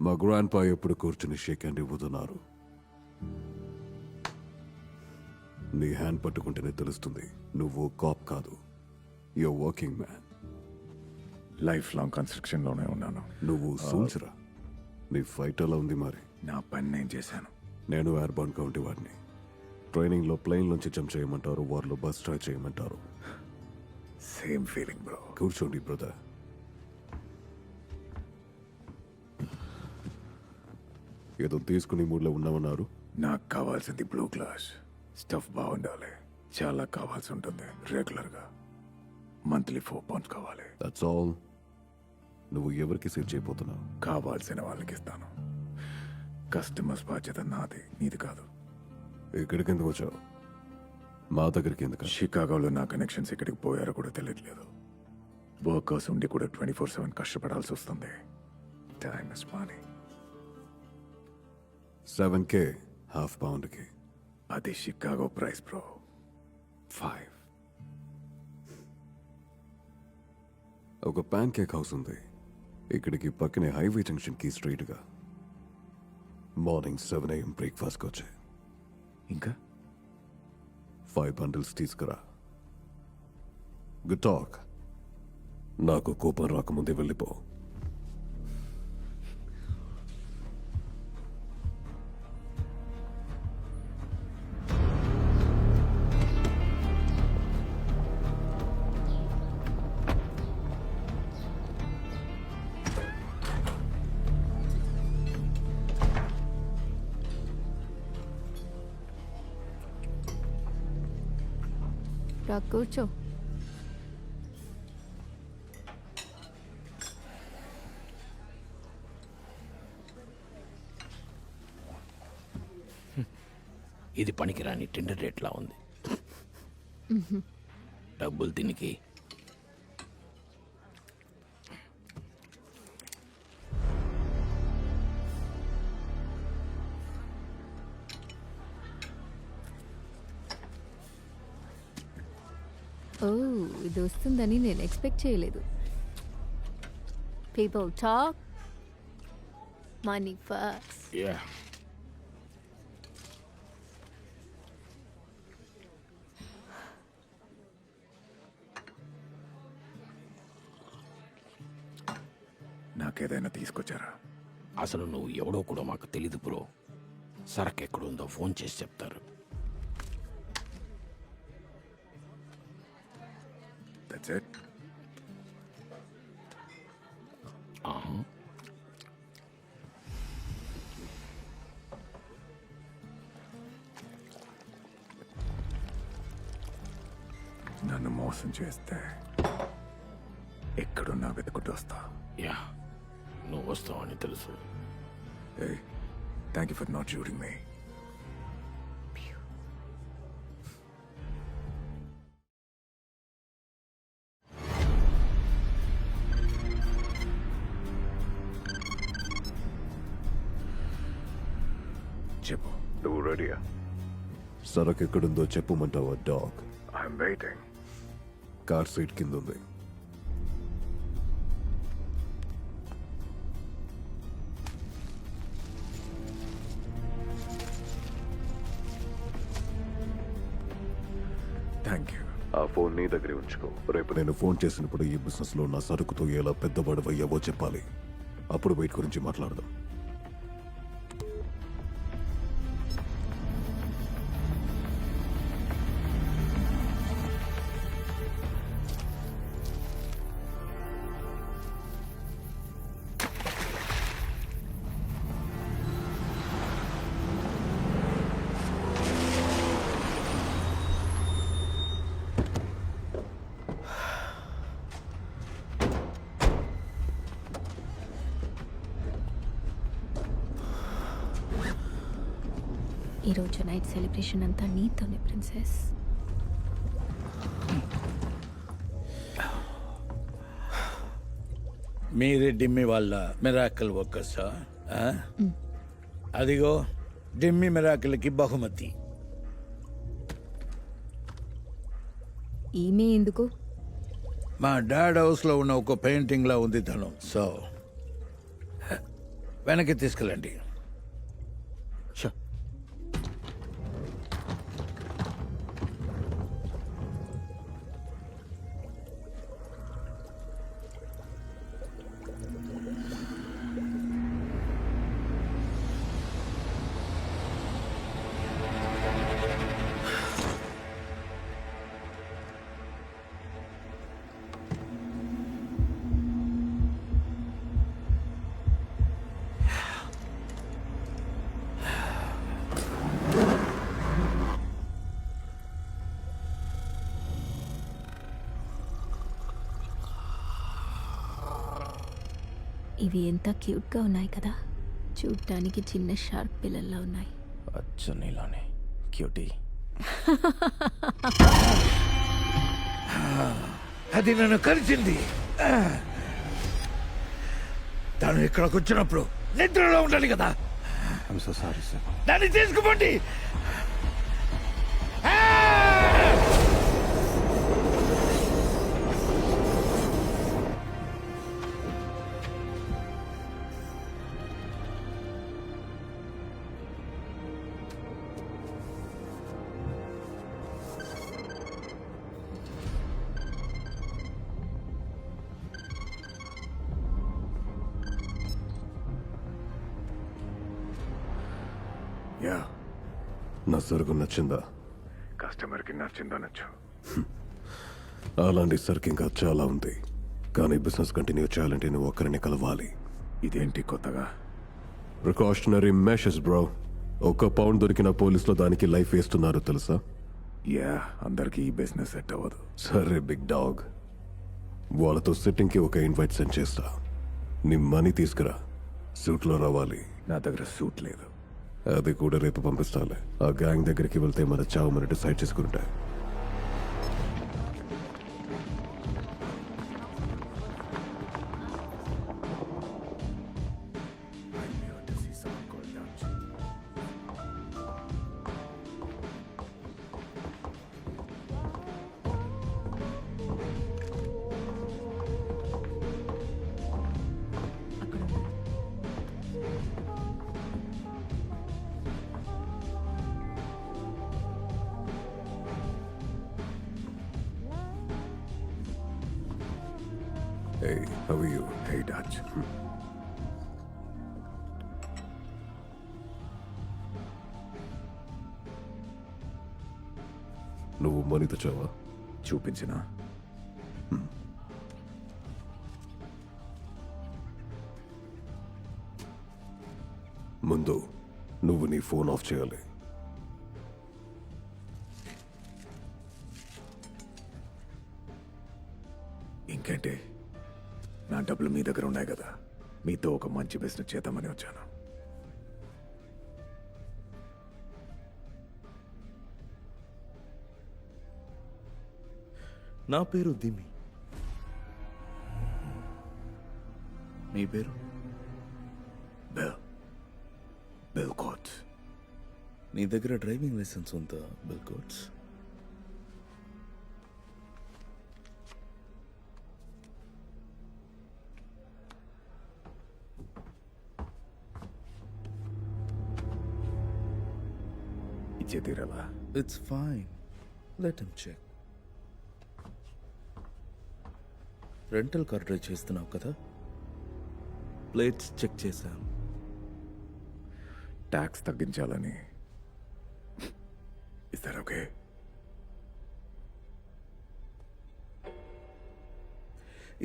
మా గ్రాండ్ పా ఎప్పుడు కూర్చుని షేక్ హ్యాండ్ ఇవ్వతున్నారు. నీ హ్యాండ్ పట్టుకుంటేనే తెలుస్తుంది నువ్వు కాప్ కాదు, your working man. Life long construction లోనే ఉన్నాను. నువ్వు సూల్చరా. నీ ఫైట్ ఎలా ఉంది మరి? నా పని నేను చేశాను. నేను ఎయిర్బోర్న్ కౌంటీ వాడిని. ట్రైనింగ్ లో ప్లేన్ నుంచి జంప్ చేయమంటారు, వారిలో బస్ ట్రై చేయమంటారు. Same feeling bro. కూర్చోండి బ్రదర్. ఏదో తీసుకుని మూడ్లో ఉన్నామన్నారు. నాకు కావాల్సింది బ్లూ గ్లాస్. స్టఫ్ బాగుండాలి. చాలా కావాల్సి ఉంటుంది రెగ్యులర్గా. మంత్లీ 4 pounds కావాలి. That's all. నువ్వు ఎవరికి సేల్ చేయబోతున్నావు? కావాల్సిన వాళ్ళకి ఇస్తాను. కస్టమర్స్ బాధ్యత నాది, నీది కాదు. ఇక్కడికి ఎందుకు వచ్చావు? మా దగ్గరికి ఎందుకు? షికాగోలో నా కనెక్షన్స్ ఇక్కడికి పోయారో కూడా తెలియట్లేదు. వర్కర్స్ ఉండి కూడా 24/7 కష్టపడాల్సి వస్తుంది. Time is money. 7K ½ పౌండ్కి. అది షికాగో ప్రైస్ బ్రో. 5. ఒక ప్యాన్ కేక్ హౌస్ ఉంది ఇక్కడికి పక్కనే హైవే జంక్షన్కి స్ట్రైట్గా. మార్నింగ్ 7 AM బ్రేక్ఫాస్ట్కి వచ్చాయి. ఇంకా 5 bundles తీసుకురా. Good talk. నాకు కోపం రాకముందే వెళ్ళిపో. కూర్చో. ఇది పనికిరాని టెండర్ రేట్లా ఉంది. డబ్బులు తినికి. ఓ, ఇది వస్తుందని నేను ఎక్స్పెక్ట్ చేయలేదు. People talk, money first. నాకేదైనా తీసుకొచ్చారా? అసలు నువ్వు ఎవడో కూడా మాకు తెలీదు బ్రో. సరకు ఎక్కడుందో ఫోన్ చేసి చెప్తారు. That's it? నన్ను మోసం చేస్తే ఎక్కడున్నా వెతుకుంటూ వస్తా. యా, నువ్వు వస్తావని తెలుసు. Hey, thank you for not shooting me. చెప్పు. నువ్వు రెడీయా? సరకు ఎక్కడుందో చెప్పమంటావా dog? I'm waiting. Car seat కింద ఉంది. Thank you. ఆ ఫోన్ నీ దగ్గరే ఉంచుకో. రేపు నేను ఫోన్ చేసినప్పుడు ఈ బిజినెస్ లో నా సరుకుతో ఎలా పెద్దవాడవయ్యావో చెప్పాలి. అప్పుడు వెయిట్ గురించి మాట్లాడదాం. ఈరోజు నైట్ సెలబ్రేషన్ అంతా నీతోనే ప్రిన్సెస్. మీరే డిమ్మి వాళ్ళ మిరాకల్ వర్కర్సా? అదిగో డిమ్మి మిరాకల్కి బహుమతి. ఈమె ఎందుకు? మా డాడ్ హౌస్లో ఉన్న ఒక పెయింటింగ్లా ఉంది తను. సో వెనక్కి తీసుకెళ్ళండి. ఇవి ఎంత క్యూట్గా ఉన్నాయి కదా. చూడటానికి చిన్న షార్క్ పిల్లల్లా ఉన్నాయి. అచ్చ నీలానే క్యూటీ. అది నన్ను కరిచింది. తను ఇక్కడికి వచ్చినప్పుడు నిద్రలో ఉండాలి కదా. I'm so sorry, sir. దాన్ని తీసుకుపోండి. యా, నా సరుకు నచ్చిందా? కస్టమర్కి నచ్చిందో నచ్చు. అలాంటి సరుకు ఇంకా చాలా ఉంది, కానీ బిజినెస్ కంటిన్యూ చేయాలంటే నువ్వు ఒక్కరిని కలవాలి. ఇదేంటి కొత్తగా? Precautionary measures bro. 1 పౌండ్ దొరికిన పోలీసులో దానికి లైఫ్ వేస్తున్నారు తెలుసా? యా, అందరికీ ఈ బిజినెస్ సెట్ అవ్వదు. సరే బిగ్ డాగ్, వాళ్ళతో సిట్టింగ్కి ఒక ఇన్వైట్ సెండ్ చేస్తా. నీ మనీ తీసుకురా. సూట్లో రావాలి. నా దగ్గర సూట్ లేదు. అది కూడా రేపు పంపిస్తాలే. ఆ గ్యాంగ్ దగ్గరికి వెళ్తే మన చావు మన డిసైడ్ చేసుకుంటా. Hey, how are you? Hey, Dutch. నువ్వు మనీ తెచ్చావా? చూపించినా? ముందు నువ్వు నీ ఫోన్ ఆఫ్ చేయాలి. ఇంకేంటి, నా డబ్బులు మీ దగ్గర ఉన్నాయి కదా, మీతో ఒక మంచి బిజినెస్ చేద్దామని వచ్చాను. నా పేరు దిమి. నీ పేరు? Bill Coates. నీ దగ్గర డ్రైవింగ్ లైసెన్స్ ఉందా బిల్ కోట్స్? ఇచ్చే తీరాలా? It's fine, let him check. Rental car drive చేస్తున్నావు కదా, ప్లేట్స్ చెక్ చేశాం. ట్యాక్స్ తగ్గించాలని. Is that okay?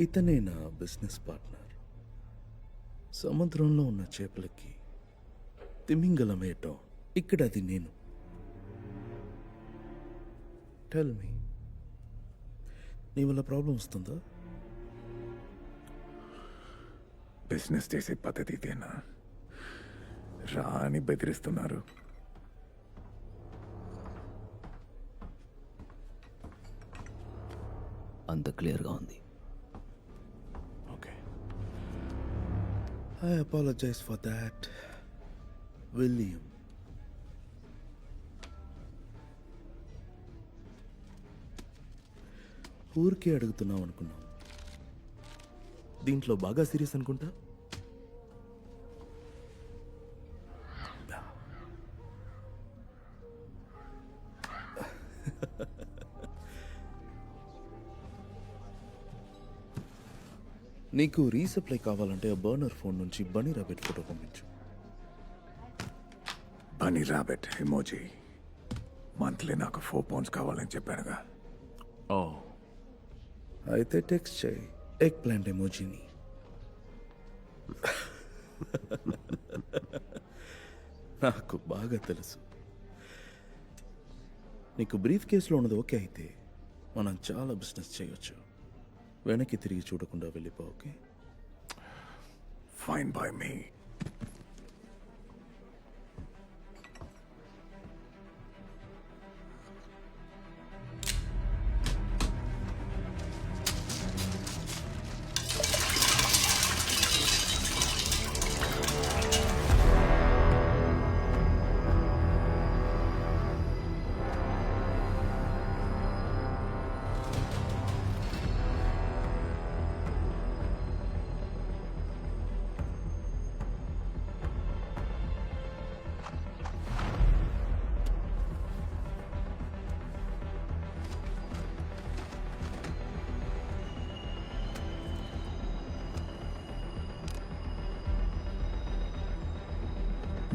ఇతనే నా బిజినెస్ పార్ట్నర్. సముద్రంలో ఉన్న చేపలకి తిమింగలం ఏటో, ఇక్కడ అది నేను. టెల్ మీ, నీ వల్ల ప్రాబ్లం వస్తుందా? బిజినెస్ చేసే పద్ధతి ఇదేనా? రాని బెదిరిస్తున్నారు. అంత క్లియర్గా ఉంది. Okay, I apologise for that William. ఊరికే అడుగుతున్నావు అనుకున్నావు, దీంట్లో బాగా సీరియస్ అనుకుంటా. నీకు రీసప్లై కావాలంటే ఆ బర్నర్ ఫోన్ నుంచి బనీ రాబెట్ ఫోటో పంపించు. బనీ రాబెట్ ఎమోజీ. మంత్లీ నాకు 4 pounds కావాలని చెప్పానుగా. ఓ, అయితే టెక్స్ట్ చేయి ఎగ్ ప్లాంట్ ఎమోజీని. నాకు బాగా తెలుసు, నీకు బ్రీఫ్ కేసులో ఉన్నది ఓకే అయితే మనం చాలా బిజినెస్ చేయొచ్చు. వెనక్కి తిరిగి చూడకుండా వెళ్ళిపో. ఓకే, ఫైన్ బై మీ.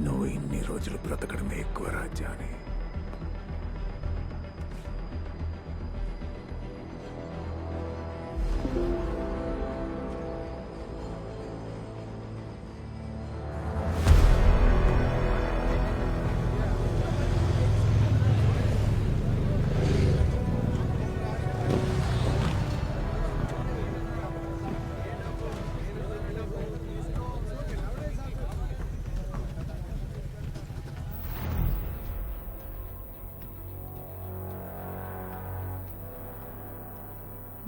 నువ్వు ఇన్ని రోజులు బ్రతకడమే ఎక్కువ రాజ్యాన్ని.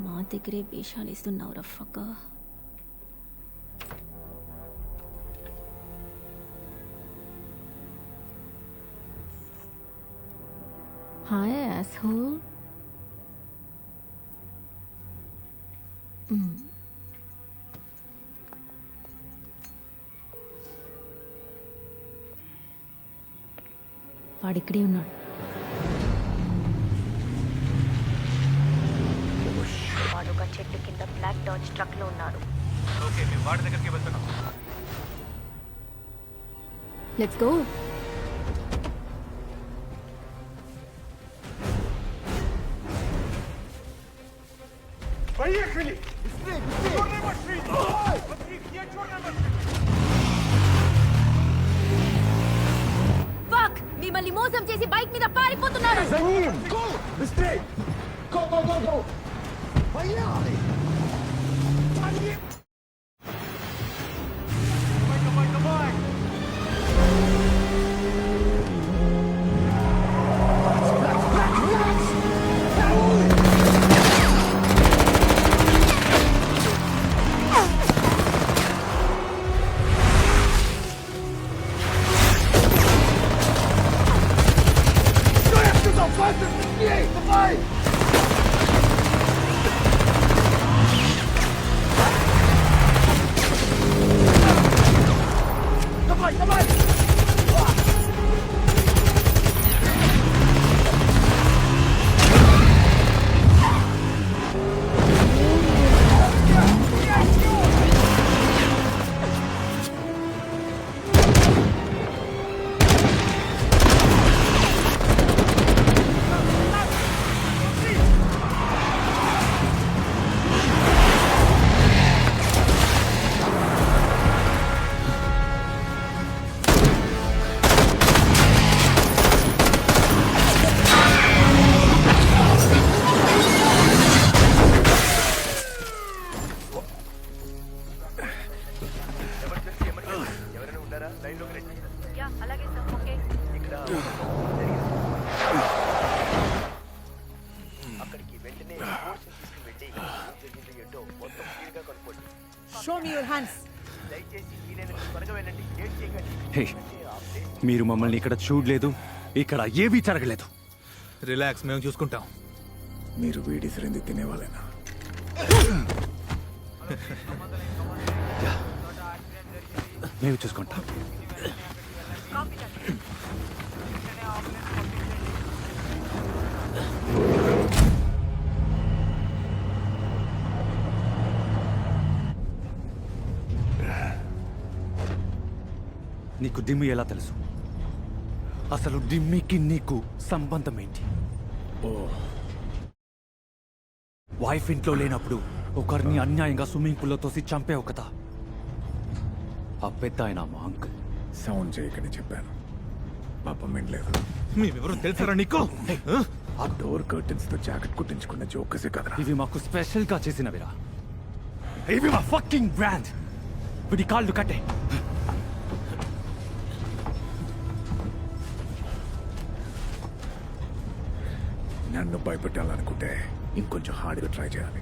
మా దగ్గరే వేషాలు ఇస్తున్నావు రఫక్క. Hi asshole. వాడిక్కడే ఉన్నాడు. వాడొక చెట్టు కింద బ్లాక్ డాజ్ ట్రక్ లో ఉన్నారు. ఓకే మేము వాడి దగ్గరికి వెళ్తున్నాం. Let's go. Поехали! Быстрее, быстрее! Черная машина! Смотри, где черная машина? ఫక్! మిమ్మల్ని మోసం చేసి బైక్ మీద పారిపోతున్నారు. За ним! Go! Быстрее! Go, go, go, go! Поехали! Давай, давай, давай! Давай! Давай, давай! Show me your hands. హే, మీరు మమ్మల్ని ఇక్కడ చూడలేదు, ఇక్కడ ఏమీ జరగలేదు. రిలాక్స్, మేము చూసుకుంటాం. మీరు వీడి శ్రేంది తినేవాళ్ళేనా? మేము చూసుకుంటాం. నీకు డిమ్మి ఎలా తెలుసు? అసలు డిమ్మికి నీకు సంబంధం ఏంటి? వైఫ్ ఇంట్లో లేనప్పుడు ఒకరిని అన్యాయంగా స్విమ్మింగ్ పూల్లో తోసి చంపావు కదా. ఆ పెద్ద ఆయన మా అంకుల్. సౌండ్ చేయకని చెప్పాను, పాపం వినలేదు. మేమెవరో తెలుసారా నీకు? ఆ డోర్ కర్టన్స్ తో జాకెట్ కుట్టించుకున్న జోకసే కదరా. ఇవి మాకు స్పెషల్ గా చేసినవిరా. ఇవి మా ఫకింగ్ బ్రాండ్. వీడి కాళ్ళు కట్టే. నన్ను భయపెట్టాలనుకుంటే ఇంకొంచెం హార్డ్గా ట్రై చేయాలి.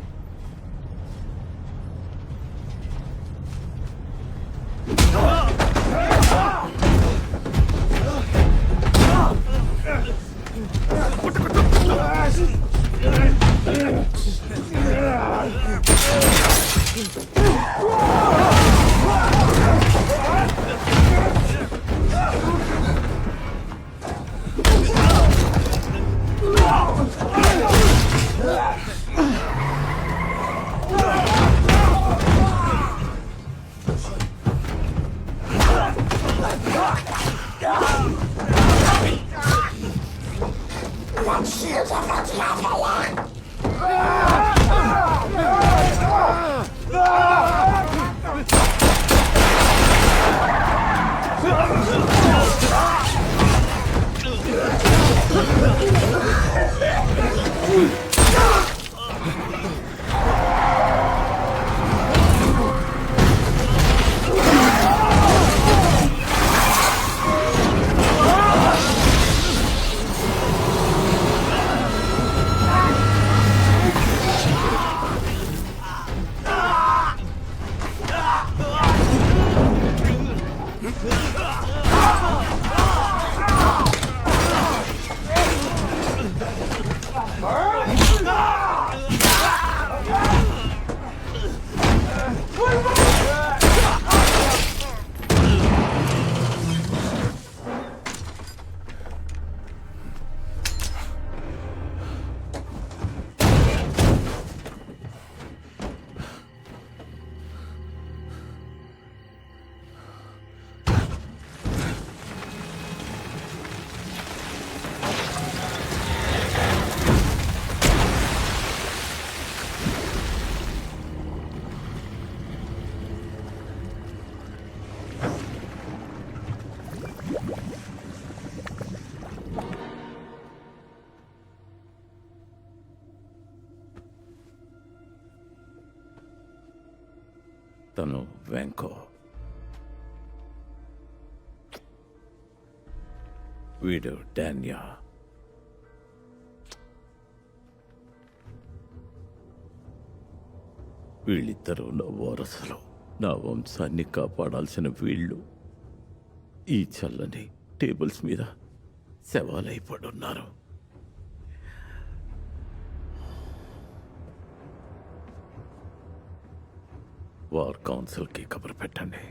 Ah! తను వెంకో. వీడు డాన్యా. వీళ్ళిద్దరూ నా వారసులు. నా వంశాన్ని కాపాడాల్సిన వీళ్ళు ఈ చల్లని టేబుల్స్ మీద శవాలైపడున్నారు. వార్ కౌన్సిల్కి కబురు పెట్టండి.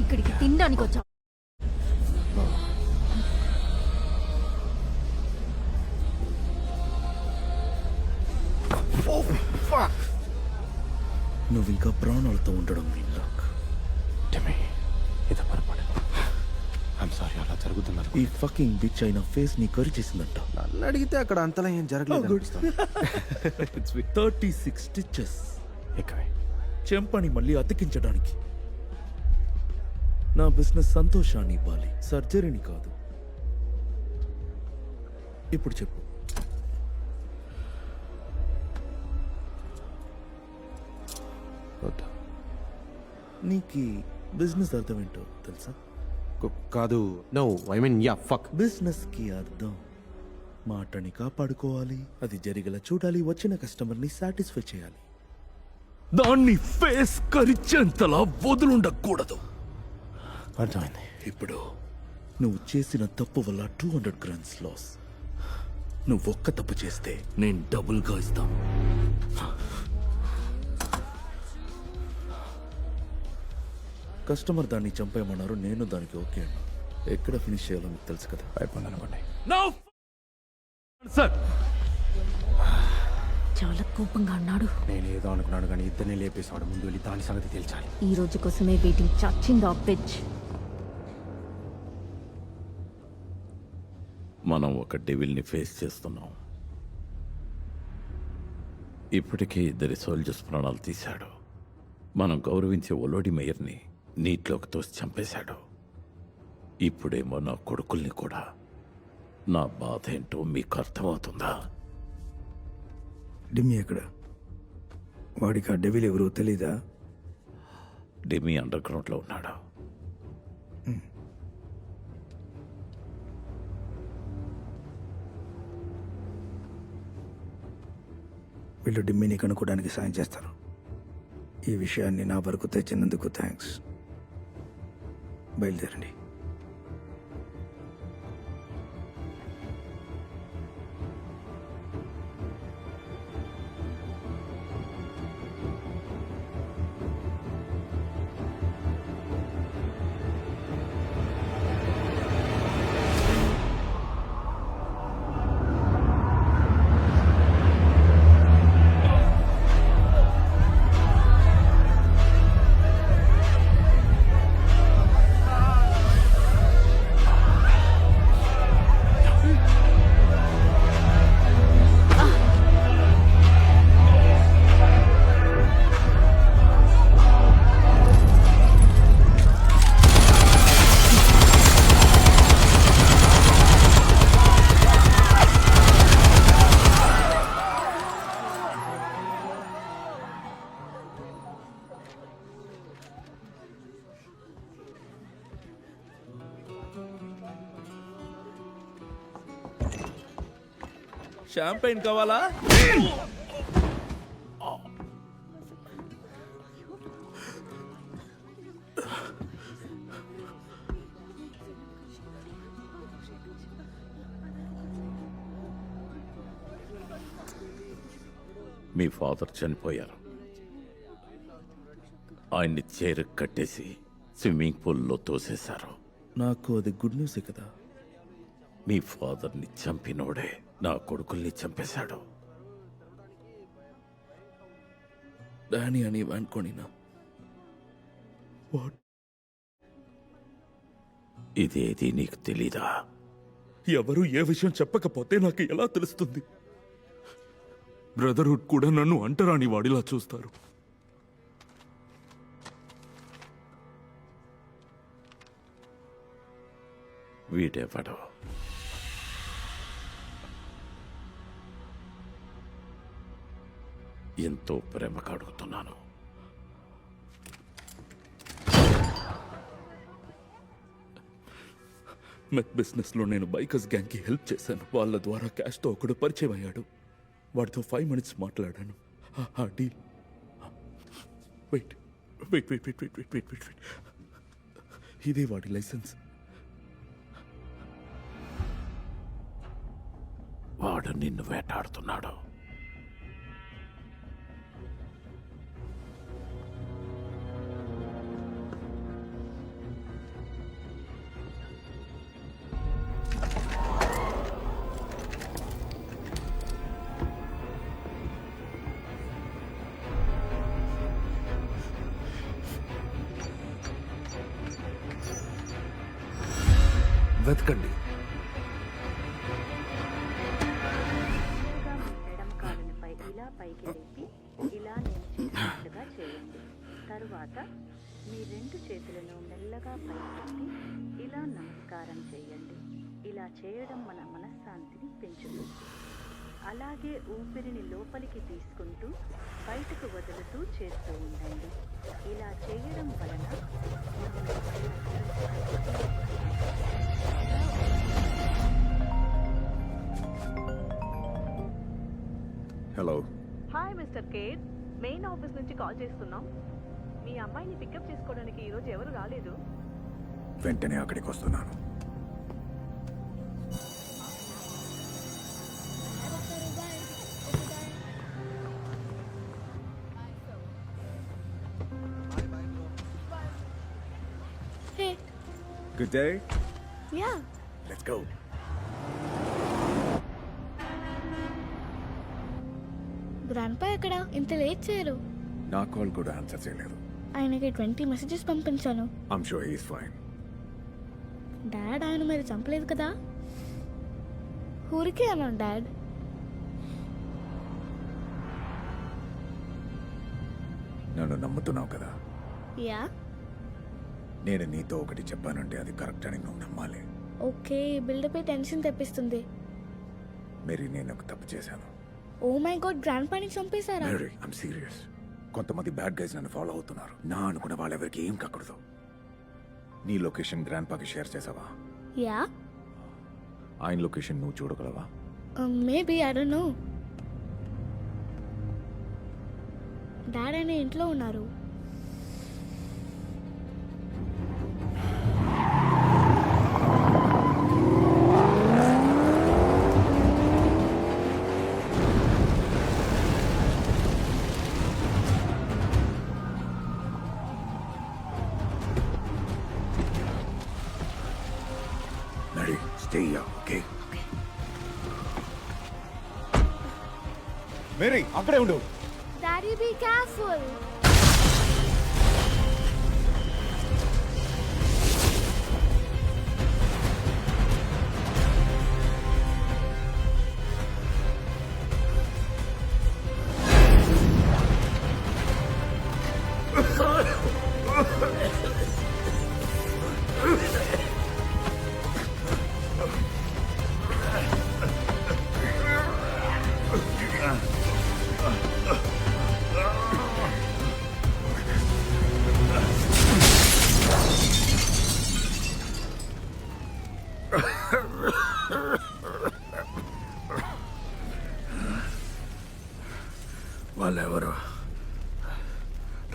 ఇక్కడికి తినడానికి వచ్చా. నువ్వు ఇంకా ప్రాణాలతో ఉండడం నీ లక్. ఇది పొరపాటు. ఐమ్ సారీ, అలా జరుగుతున్నారు. ఈ ఫకింగ్ బిచ్ అయిన ఫేస్ నీ కరి చేసిందంట. నన్ను అడిగితే అక్కడ అంతలా ఏం జరగలేదు. 36 స్టిచెస్ చెంపని మళ్ళీ అతికించడానికి. నా బిజినెస్ సంతోషాన్ని ఇవ్వాలి, సర్జరీని కాదు. ఇప్పుడు చెప్పు, నీకు బిజినెస్ అర్థం ఏంటో తెలుసా? కాదు. No, I mean yeah fuck. Business కి అర్థం మాటని కాపాడుకోవాలి, అది జరిగేలా చూడాలి, వచ్చిన కస్టమర్ని సాటిస్ఫై చేయాలి. దాన్ని ఫేస్ కరిచేంతలా వదులుండకూడదు. అర్థమైంది. ఇప్పుడు నువ్వు చేసిన తప్పు వల్ల 200 grams లాస్. నువ్వు ఒక్క తప్పు చేస్తే నేను డబుల్గా ఇస్తాను. కస్టమర్ దాన్ని చంపేయమన్నారు, నేను దానికి ఓకే అన్నా. ఎక్కడ ఫినిష్ చేయాలో మీకు తెలుసు కదా. అయిపోయింది అనుకోండి. చాలా కోపంగా అన్నాడు. నేను ఏదో అనుకున్నాడు కానీ ఇద్దరిని లేపేసాడు. ముందు వెళ్ళి దాని సంగతి తేల్చాలి. ఈ రోజు కోసమే వెయిటింగ్. చచ్చిందా పిచ్. మనం ఒక డెవిల్ని ఫేస్ చేస్తున్నాం. ఇప్పటికే 2 సోల్జర్స్ ప్రాణాలు తీశాడు. మనం గౌరవించే ఒలోడి మేయర్ని నీటిలోకి తోసి చంపేశాడు. ఇప్పుడేమో నా కొడుకుల్ని కూడా. నా బాధ ఏంటో మీకు అర్థమవుతుందా? డిమ్మి ఎక్కడ? వాడికి ఆ డెవిల్ ఎవరో తెలీదా? డిమ్మి అండర్ గ్రౌండ్లో ఉన్నాడా? వీళ్ళు డిమ్మిని కనుక్కోవడానికి సాయం చేస్తారు. ఈ విషయాన్ని నా వరకు తెచ్చినందుకు థ్యాంక్స్. బయలుదేరండి. షాంపైన్ కావాలా? మీ ఫాదర్ చనిపోయారు. ఆయన్ని చైర్ కట్టేసి స్విమ్మింగ్ పూల్లో తోసేశారు. నాకు అది గుడ్ న్యూసే కదా. మీ ఫాదర్ని చంపినోడే నా కొడుకుల్ని చంపేశాడు. డానీ అని అనుకోనినా ఇదేది నీకు తెలీదా? ఎవరు ఏ విషయం చెప్పకపోతే నాకు ఎలా తెలుస్తుంది? బ్రదర్హుడ్ కూడా నన్ను అంటరాని వాడిలా చూస్తారు. వీడెవడో ఎంతో ప్రేమగా అడుగుతున్నాను. మెత్ బిజినెస్ లో నేను బైకర్స్ గ్యాంగ్ కి హెల్ప్ చేశాను. వాళ్ళ ద్వారా క్యాష్ తో ఒకడు పరిచయం అయ్యాడు. వాడితో 5 minutes మాట్లాడాను. ఆ deal wait wait wait wait wait wait wait wait ఇదే వాడి లైసెన్స్. వాడు నిన్ను వేటాడుతున్నాడు. వెతకండి. ఎడమ కాలునిపై ఇలా పైకి లేపి ఇలా నేను చేసినట్లుగా చేయండి. తరువాత మీ 2 చేతులను మెల్లగా పైకెత్తి ఇలా నమస్కారం చేయండి. ఇలా చేయడం మన మనశ్శాంతిని పెంచుతుంది. అలాగే ఊపిరిని లోపలికి తీసుకుంటూ బయటకు వదులుతూ చేస్తూ ఉండండి. ఇలా చేయడం వలన hello. Hi mister Kate, main office నుంచి కాల్ చేస్తున్నాం. మీ అమ్మాయిని పికప్ చేసుకోవడానికి ఈరోజు ఎవరు రాలేదు. వెంటనే అక్కడికి వస్తున్నాను. Hey. Good day. Yeah. Let's go. Grandpa ఎక్కడ? ఇంత లేట్ చేయరు. నా కాల్ కూడా ఆన్సర్ చేయలేదు. ఆయనకి 20 మెసేజెస్ పంపించాను. I'm sure he is fine. Dad ఆయన మరి చంపలేదు కదా? ఊరికే అన్నాను డాడ్. నన్ను నమ్ముతున్నావు కదా? యా. నేను నీతో ఒకటి చెప్పానంటే అది కరెక్ట్ అని నువ్వు నమ్మాలి. ఓకే, బిల్డపై టెన్షన్ తెప్పిస్తుంది. మేరీ, నేను ఒక తప్పు చేశాను. ఓ మై గాడ్, గ్రాండ్పాని చంపేశారా? Mary, I'm serious. కొంతమంది బ్యాడ్ గైస్ నన్ను ఫాలో అవుతున్నారు. నా అనుకున్న వాళ్ళెవరికి ఏం కాకూడదు. నీ లొకేషన్ గ్రాండ్పాకి షేర్ చేసావా? యా. ఆయన లొకేషన్ నువ్వు చూడగలవా? Maybe, I don't know. Dad ఆయన ఇంట్లో ఉన్నారు. Mary, stay here, okay? Mary, అక్కడే ఉండు. Daddy, be careful. వాళ్ళెవరు?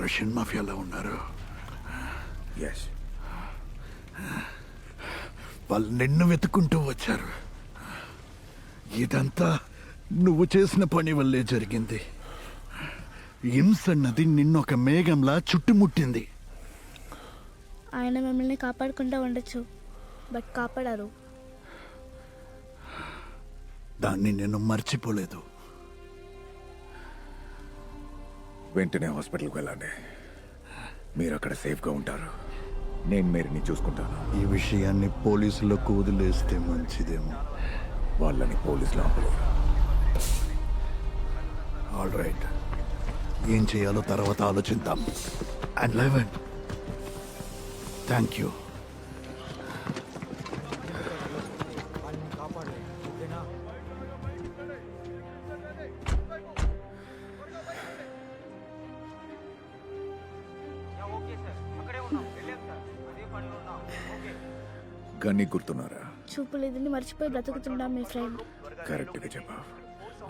రష్యన్ మాఫియాలో ఉన్నారు. ఎస్. వాళ్ళు నిన్ను వెతుక్కుంటూ వచ్చారు. ఇదంతా నువ్వు చేసిన పని వల్లే జరిగింది. హింస అన్నది నిన్నొక మేఘంలా చుట్టుముట్టింది. ఆయన మిమ్మల్ని కాపాడకుండా ఉండొచ్చు, బట్ కాపాడారు. దాన్ని నేను మర్చిపోలేదు. వెంటనే హాస్పిటల్కి వెళ్ళండి. మీరు అక్కడ సేఫ్గా ఉంటారు. నేను మేరీని చూసుకుంటాను. ఈ విషయాన్ని పోలీసులకు వదిలేస్తే మంచిదేమో. వాళ్ళని పోలీసులు ఆపలేరు. ఆల్ రైట్, ఏం చేయాలో తర్వాత ఆలోచిద్దాం. And 11, thank you. గన్ని గుర్తున్నారా? చూపు లేదని మర్చిపోయి బ్రతుకుతుండా మీ ఫ్రెండ్. కరెక్ట్గా చెప్పా.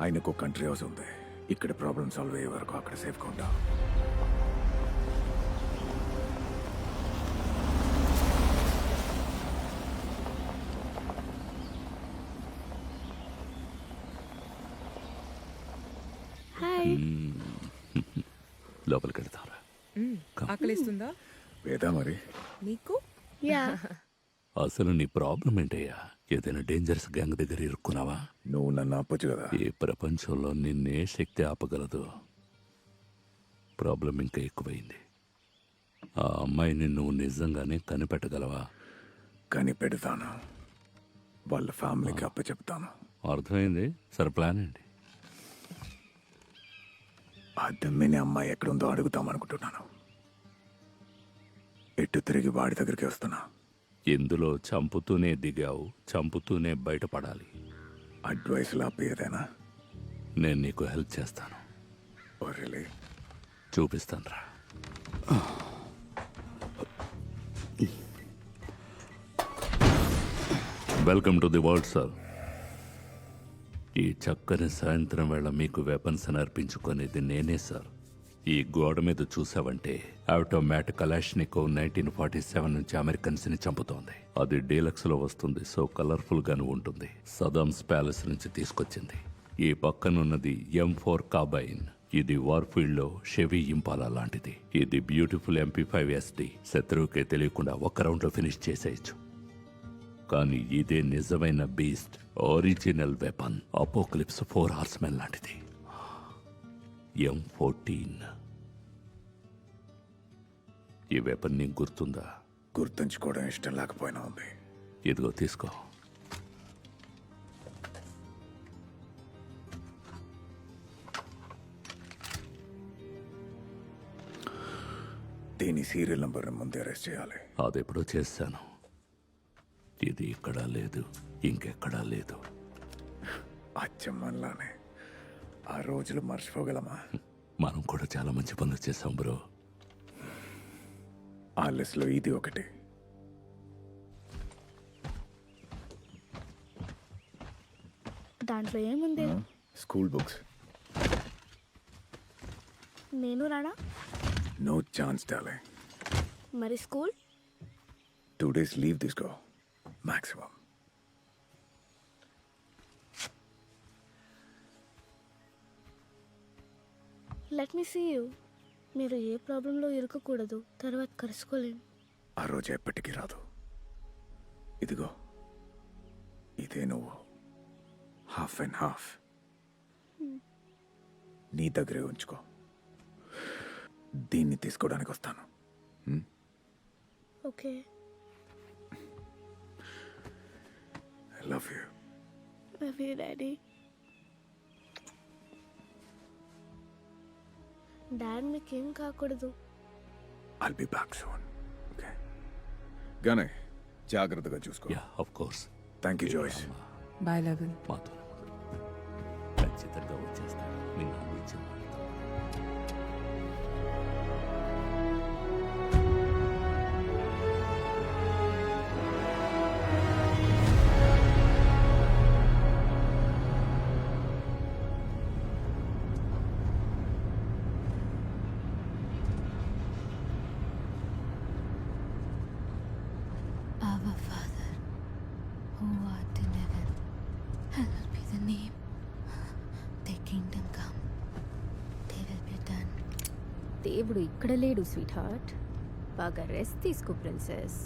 ఆయనకు కంట్రీ హౌస్ ఉంది. ఇక్కడ ప్రాబ్లం సాల్వ్ అయ్యే వరకు అక్కడ సేఫ్గా ఉంటాం. హాయ్. లోపలికి వెళ్తారా? ఆకలిస్తుందా? వేదా మరి నీకు? యా. అసలు నీ ప్రాబ్లం ఏంటయ్యా? ఏదైనా డేంజరస్ గ్యాంగ్ దగ్గర ఇరుక్కున్నావా? నువ్వు నన్ను ఆపొచ్చు కదా. ఈ ప్రపంచంలో నిన్నే శక్తి ఆపగలదు. ప్రాబ్లం ఇంకా ఎక్కువైంది. ఆ అమ్మాయిని నువ్వు నిజంగానే కనిపెట్టగలవా? కనిపెడతాను. వాళ్ళ ఫ్యామిలీకి అప్పచెప్తాను. అర్థమైంది. సరే, ప్లాన్ ఏంటి? ఆ దమ్మిని అమ్మాయి ఎక్కడుందో అడుగుతామనుకుంటున్నాను. ఎటు తిరిగి వాడి దగ్గరికి వస్తున్నా. ఇందులో చంపుతూనే దిగావు, చంపుతూనే బయటపడాలి. అడ్వైస్ లాపేదేనా? నేను నీకు హెల్ప్ చేస్తాను. చూపిస్తాను రా. Welcome to the world sir. ఈ చక్కని సాయంత్రం వేళ మీకు వెపన్స్ అర్పించుకునేది నేనే సార్. ఈ గోడ మీద చూసావంటే ఆటోమేటిక్ కలాష్నికోవ్ 1947 నుంచి అమెరికన్స్ ని చంపుతోంది. అది డీలక్స్ లో వస్తుంది, సో కలర్ఫుల్ గాను ఉంటుంది. సదామ్స్ ప్యాలెస్ నుంచి తీసుకొచ్చింది. ఈ పక్కనున్నది M4 కార్బైన్. ఇది వార్ఫీల్డ్ లో షెవీ ఇంపాలా లాంటిది. ఇది బ్యూటిఫుల్ MP5 SD. శత్రువుకే తెలియకుండా ఒక్క రౌండ్ లో ఫినిష్ చేసేయచ్చు. కానీ ఇదే నిజమైన beast, original weapon. Apocalypse 4 horsemen లాంటిది. M14. ఈ వెపన్ నీకు గుర్తుందా? గుర్తుంచుకోవడం ఇష్టం లేకపోయినా ఉంది. ఇదిగో తీసుకో. దీని సీరియల్ నంబర్ ముందే అరెస్ట్ చేయాలి. అది ఎప్పుడో చేశాను. ఇది ఇక్కడ లేదు, ఇంకెక్కడా లేదు. అచ్చమ్మలానే ఆ రోజులు మర్చిపోగలమా? మనం కూడా చాలా మంచి పనులు చేసాం బ్రో. ఆ లిస్ట్ లో ఇది ఒకటి. దాంట్లో ఏముంది? School books. నేను రానా? No chance darling. మరి స్కూల్? 2 days లీవ్ తీసుకో maximum. Let me see you. మీరు ఏ ప్రాబ్లంలో ఇరుక్కకూడదు, తర్వాత కలుసుకోలేం. ఆ రోజు ఎప్పటికీ రాదు. ఇదిగో ఇదే నువ్వు. హాఫ్ అండ్ హాఫ్ నీ దగ్గరే ఉంచుకో. దీన్ని తీసుకోవడానికి వస్తాను. Okay. I love you. Love you daddy. Dad మీకేం కాకూడదు. I'll be back soon. Okay. గానే జాగ్రత్తగా చూసుకో. Yeah, of course. Thank you Joyce. Bye Eleven. మాతో ఖచ్చితంగా వచ్చేస్తాను. నిన్ను అందించిన Our Father, who art in heaven, hallowed be the name. Thy kingdom come, thy will be done. దేవుడు ఇక్కడ లేడు స్వీట్ హార్ట్. బాగా రెస్ట్ తీసుకో ప్రిన్సెస్.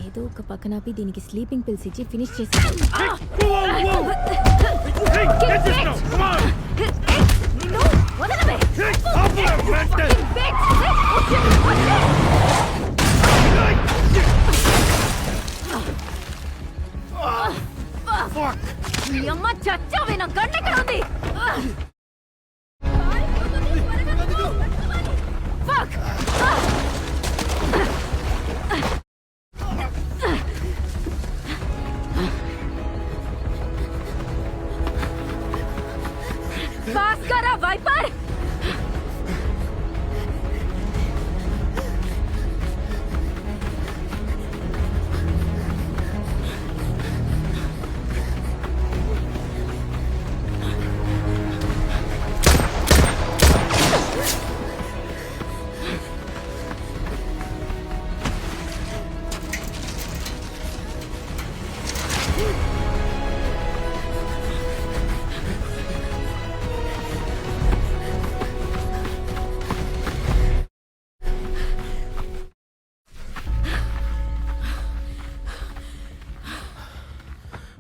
ఏదో ఒక పక్కనాపి దీనికి స్లీపింగ్ పిల్స్ ఇచ్చి ఫినిష్ చేసి చచ్చావే నా గంటెక్కడ ఉంది Fuck! భాస్కరా వైపర్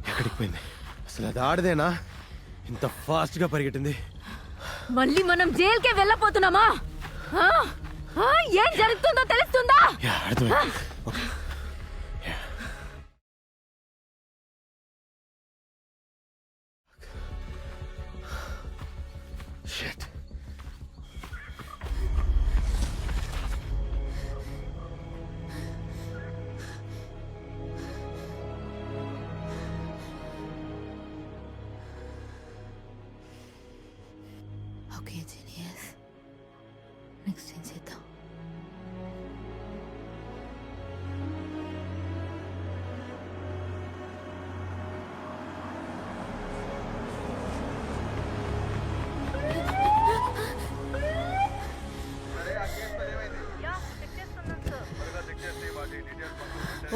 ఎక్కడికి పోయింది అసలు? అది ఆడదేనా ఇంత ఫాస్ట్ గా పరిగెట్టింది? మళ్ళీ మనం జైలుకే వెళ్ళపోతున్నామా? ఏం జరుగుతుందో తెలుస్తుందా? అర్థమైంది. Shit. ఓకే జీనియస్, నెక్స్ట్ ఏం చేద్దాం?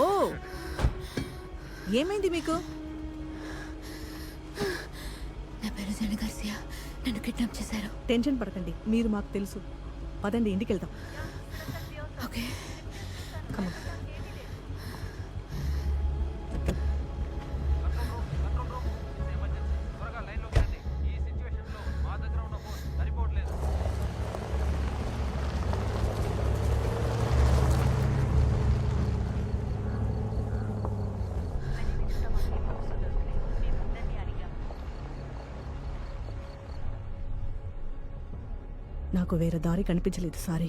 ఓ, ఏమైంది మీకు? నా పేరు జెన్ గార్సియా. నన్ను కిడ్నాప్ చేశారు. టెన్షన్ పడకండి, మీరు మాకు తెలుసు. పదండి, ఇంటికి వెళ్దాం. ఓకే. నాకు వేరే దారి కనిపించలేదు, సారీ.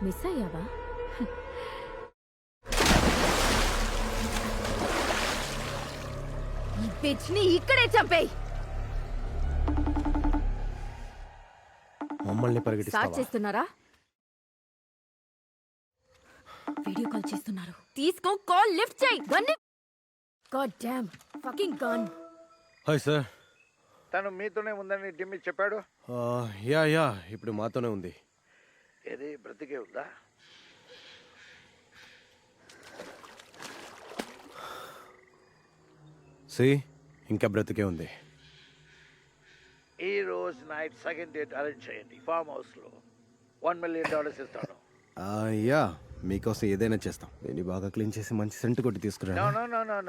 మిస్ అయ్యావా? ఈ పిచ్ని ఇక్కడే చంపేయ్. మమ్మల్ని స్టార్ట్ పరిగెట్టిస్తావా? చేస్తున్నారా? వీడియో కాల్ చేస్తున్నారు. తీసుకో, కాల్ లిఫ్ట్ చేయి. Gun. God damn fucking gun. Hi sir. తను మీతోనే ఉందని డిమ్మి చెప్పాడు. యా ఇప్పుడు మాతోనే ఉంది. ఏది బ్రతికే ఉందా? ఇంకా బ్రతికే ఉంది. ఈ రోజు నైట్ సెకండ్ డేట్ అరేంజ్ చేయండి ఫామ్ హౌస్ లో. $1 million ఇస్తాను. యా, మీకోసం ఏదైనా చేస్తాం. నేను బాగా క్లీన్ చేసి మంచి సెంట్ కొట్టి తీసుకురా.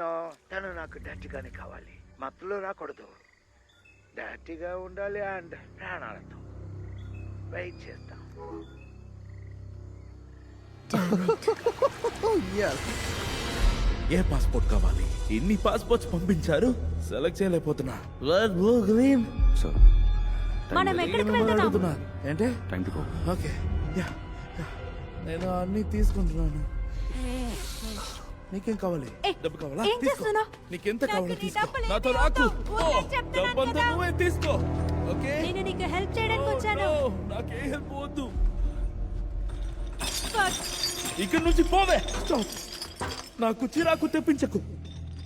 నో తను నాకు డర్టీగానే కావాలి, మత్తులో రాకూడదు. డర్టీగా ఉండాలి అండ్ ప్రాణాలతో. వెయిట్ చేస్తాం. ఏ పాస్పోర్ట్ కావాలి? ఇన్ని పాస్పోర్ట్స్ పంపించారు, సెలెక్ట్ చేయలేకపోతున్నా. మనం ఎక్కడికి వెళ్తున్నాం? ఏంటే? ఓకే, యా, నేను అన్ని తీసుకుంటున్నాను. నీకేం కావాలి? డబ్బు కావాలా? తీసుకో. నీకెంత కావాలో తీసుకో. నాతో రాకు. డబ్బంతా నువ్వే తీసుకో. ఓకే, నేను నీకు హెల్ప్ చేయడానికి వచ్చాను. నాకే హెల్ప్ వద్దు. ఇక్కడి నుంచి పోవే. నాకు చిరాకు తెప్పించకు.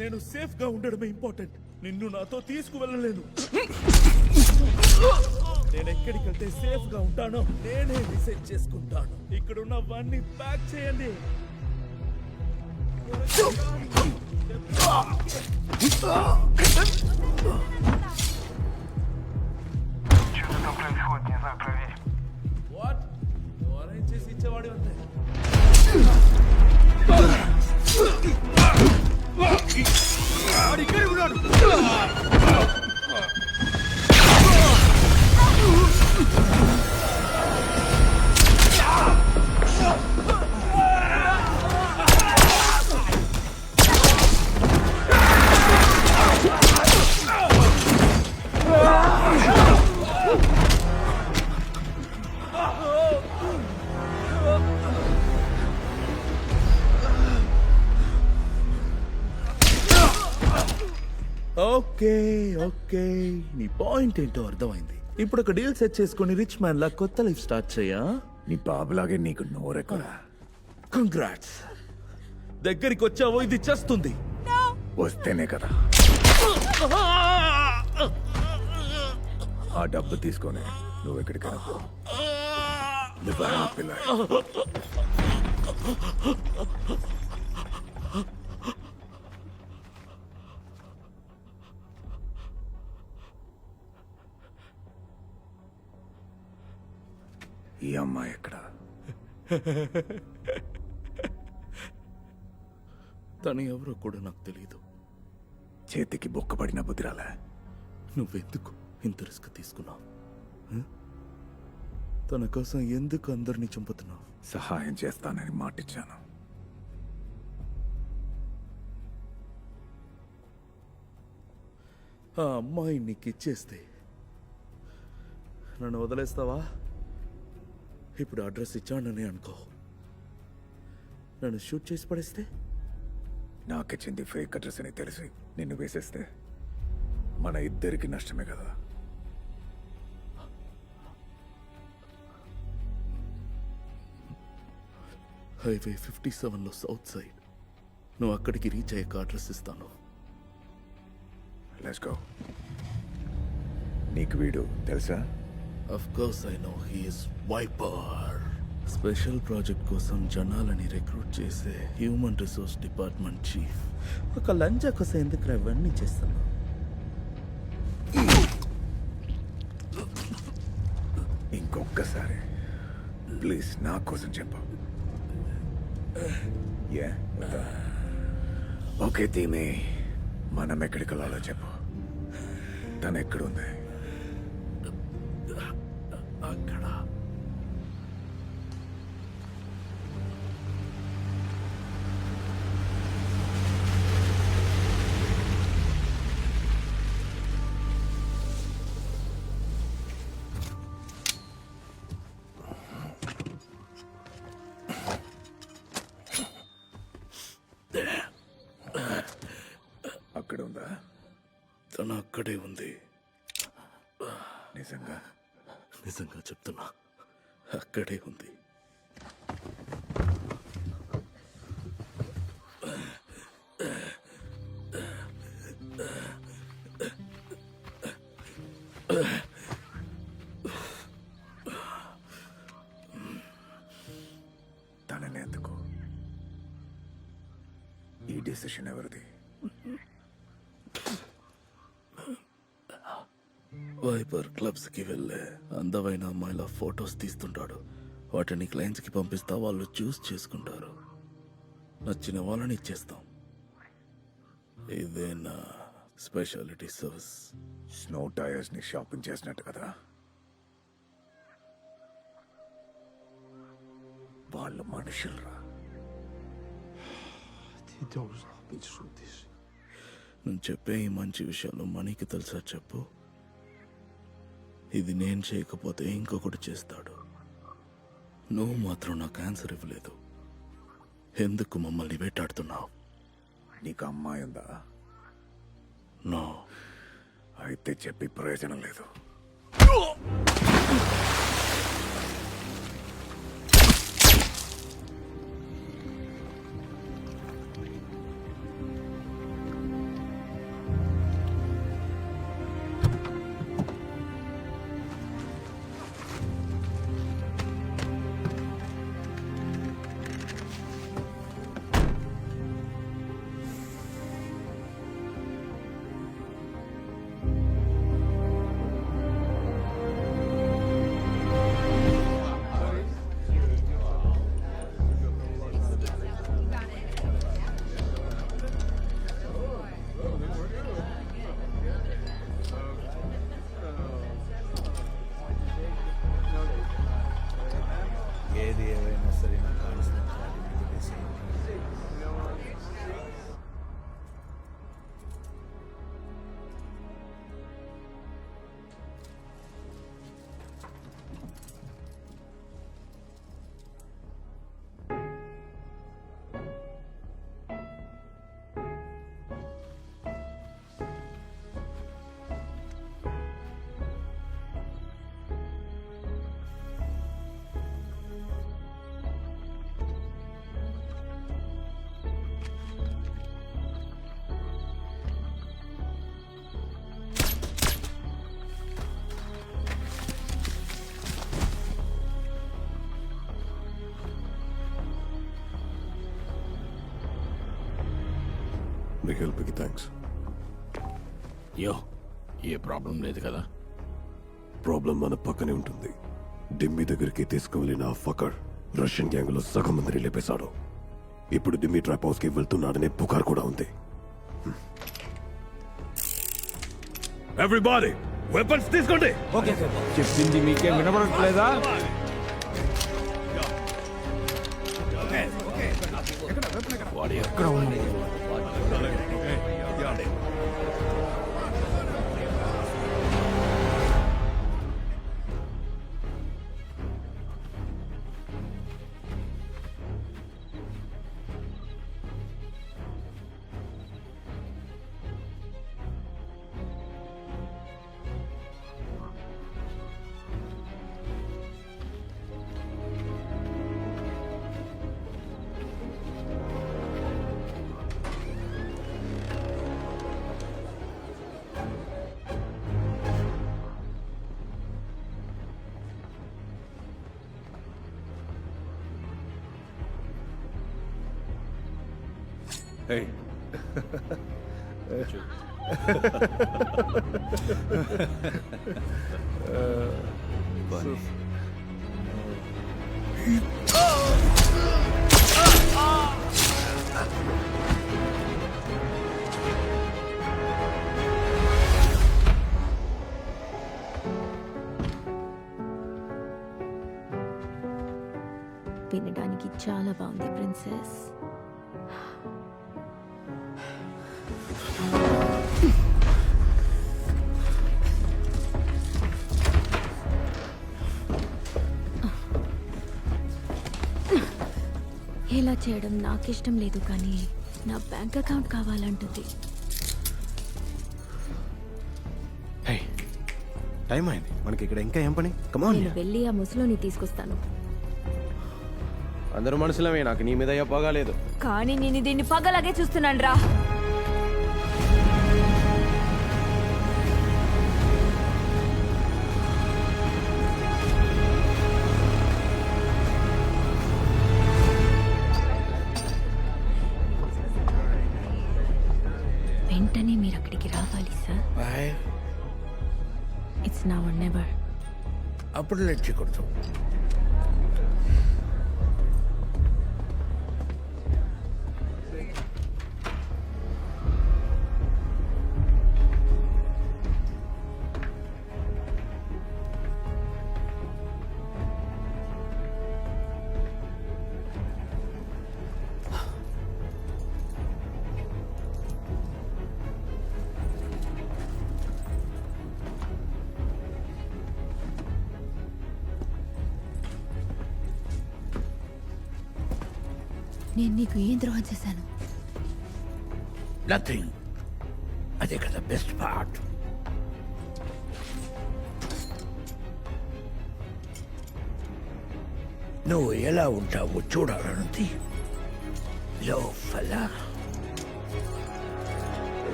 నేను సేఫ్ గా ఉండడమే ఇంపార్టెంట్. నిన్ను నాతో తీసుకువెళ్ళలేను. నేను ఎక్కడికి వెళ్తే సేఫ్ గా ఉంటానో నేనే డిసైడ్ చేసుకుంటాను. ఇక్కడ ఉన్నవన్నీ ప్యాక్ చేయండి. వాట్? నువ్వు అరేంజ్ చేసి ఇచ్చేవాడి అంతే. ఇక్కడ ఉన్నాడు. ఓకే ఓకే నీ పాయింట్ ఏంటో అర్థమైంది. ఇప్పుడు ఒక డీల్ సెట్ చేసుకొని రిచ్ మ్యాన్ లా కొత్త లైఫ్ స్టార్ట్ చేయా? నీ బాబులాగే నీకు నోరెక్కడా? కంగ్రాట్స్, దగ్గరికి వచ్చావో ఇది చేస్తుంది. వస్తేనే కదా. ఆ డబ్బు తీసుకొని నువ్వు ఎక్కడికైనా పో. నువ్వు పిల్ల. ఈ అమ్మాయి ఎక్కడ? తను ఎవరో కూడా నాకు తెలియదు. చేతికి బొక్కబడిన బుద్ధిరాలే. నువ్వెందుకు ఇంత రిస్క్ తీసుకున్నావు? తన కోసం ఎందుకు అందరినీ చంపుతున్నావు? సహాయం చేస్తానని మాటిచ్చాను. ఆ అమ్మాయి నీకు ఇచ్చేస్తే నన్ను వదిలేస్తావా? ఇప్పుడు అడ్రస్ ఇచ్చానని అనుకో, నన్ను షూట్ చేసి పడేస్తే? నాకిచ్చింది ఫేక్ అడ్రస్ అని తెలిసి నిన్ను వేసేస్తే మన ఇద్దరికి నష్టమే కదా. హైవే 57లో సౌత్ సైడ్. నువ్వు అక్కడికి రీచ్ అయ్యాక అడ్రస్ ఇస్తాను. Let's go. నీకు వీడు తెలుసా? Of course I know, he is Viper. Special project కోసం జనాలని రిక్రూట్ చేసే హ్యూమన్ రిసోర్స్ డిపార్ట్మెంట్ చీఫ్. ఒక లంచా కోసం ఎందుకు ఇవన్నీ చేస్తున్నా? ఇంకొక్కసారి ప్లీజ్ నా కోసం చెప్పు. ఓకే ధీమే, మనం ఎక్కడికి వెళ్ళాలో చెప్పు. తను ఎక్కడుంది? అక్కడ. అక్కడ ఉందా? తను అక్కడే ఉంది. నిజంగా? నిజంగా చెప్తున్నా, అక్కడే ఉంది. తనని ఎందుకు? ఈ డెసిషన్ ఎవరిది? వైపర్ క్లబ్స్ కి వెళ్ళే అందమైన అమ్మాయిల ఫొటోస్ తీస్తుంటాడు. వాటిని క్లయింట్స్ కి పంపిస్తా, వాళ్ళు చూస్ చేసుకుంటారు. నచ్చిన వాళ్ళని ఇచ్చేస్తాం. ఇదే నా స్పెషాలిటీ సర్వీస్. స్నో టైర్స్ ని షాపింగ్ చేసినట్టు కదా. వాళ్ళు మనుషులరా. నువ్వు చెప్పే ఈ మంచి విషయాలు మనీకి తెలుసా చెప్పు? ఇది నేను చేయకపోతే ఇంకొకటి చేస్తాడు. నువ్వు మాత్రం నాకు ఆన్సర్ ఇవ్వలేదు. ఎందుకు మమ్మల్ని వేటాడుతున్నావు? నీకు అమ్మాయి ఉందా? నో. అయితే చెప్పి ప్రయోజనం లేదు. మీ హెల్ప్కి థ్యాంక్స్. యో, ఏ ప్రాబ్లం లేదు కదా? ప్రాబ్లం మన పక్కనే ఉంటుంది. డిమ్మీ దగ్గరికి తీసుకువెళ్ళిన ఆ ఫకర్ రష్యన్ గ్యాంగ్ లో సగం మందిని లేపేశాడు. ఇప్పుడు డిమ్మీ ట్రాప్ హౌస్ కి వెళ్తున్నాడనే పుకార్ కూడా ఉంది. ఎవ్రీబాడీ వెపన్స్ తీసుకోండి. Okay sir. చెప్పింది మీకేం వినపడట్లేదా? వాడు ఎక్కడ ఉన్నాడు? Hey. Funny. వినడానికి చాలా బాగుంది ప్రిన్సెస్. ఇలా చేయడం నాకు ఇష్టం లేదు, కానీ నా బ్యాంక్ అకౌంట్ కావాలంటుంది. టైం అయింది, మనకి ఇక్కడ ఇంకా ఏం పని? కమాన్. నేను వెళ్ళి ఆ ముసలోని తీసుకొస్తాను. అందరూ మనుషులమే, నాకు నీ మీద పోగాలేదు. కానీ నేను దీన్ని పగలాగే చూస్తున్నాను రా. వెంటనే మీరు అక్కడికి రావాలి sir. It's now or never. అప్పుడు లేచకూడదు. నేను నీకు ఏం ద్రోహం చేశాను? నథింగ్. అదే కదా బెస్ట్ పార్ట్. నువ్వు ఎలా ఉంటావో చూడాలనుంది లోపల.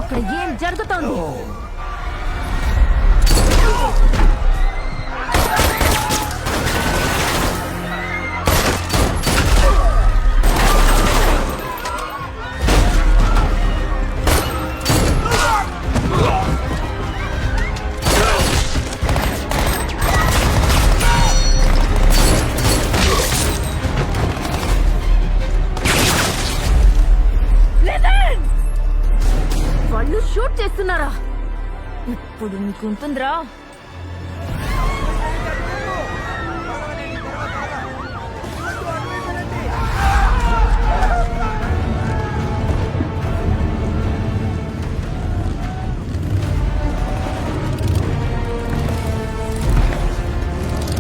అక్కడ ఏం జరుగుతోంది? వాళ్ళు షూట్ చేస్తున్నారా? ఇప్పుడు నీకు ఉంటుందిరా.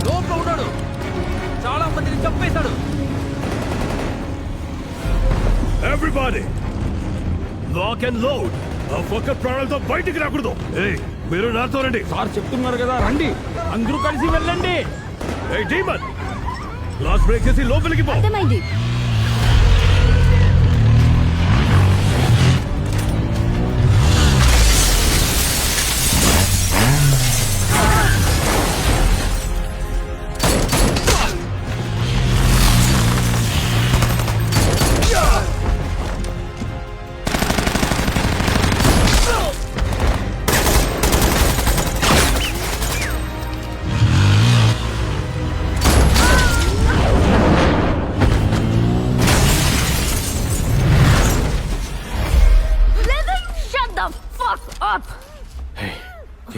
లోపల ఉన్నాడు, చాలా మందిని చంపేశాడు. Everybody lock and load. ఆ ఫకర్ ప్రాణాలతో బయటికి రాకూడదు. మీరు నాతో రండి. సార్ చెప్తున్నారు కదా, రండి, అందరూ కలిసి వెళ్ళండి. డీమన్, గ్లాస్ బ్రేక్ చేసి లోపలికి పో. అర్థమైంది.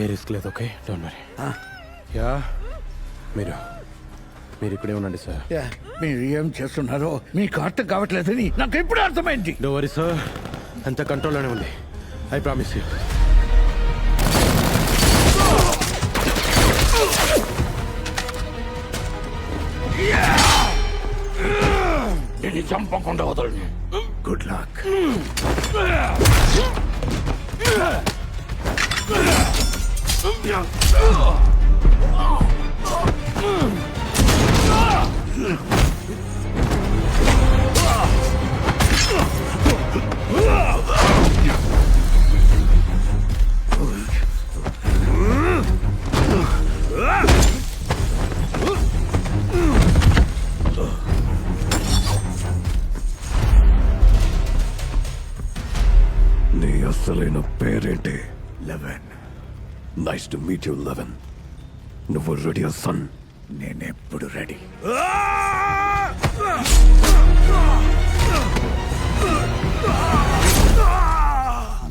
ఏ రిస్క్ లేదు, ఓకే? Don't worry. యా, మీరు ఇక్కడే ఉండండి సార్. మీరు ఏం చేస్తున్నారో మీకు అర్థం కావట్లేదని నాకు ఎప్పుడు అర్థమైంది. డోంట్ వరీ సార్, అంత కంట్రోల్లోనే ఉంది. I promise you. నేను చంపకుండా వదలను. Good luck. నీ అసలైన పేరేంటి? Eleven. Nice to meet you eleven. నువ్వు రెడీ సన్? నేనెప్పుడు రెడీ.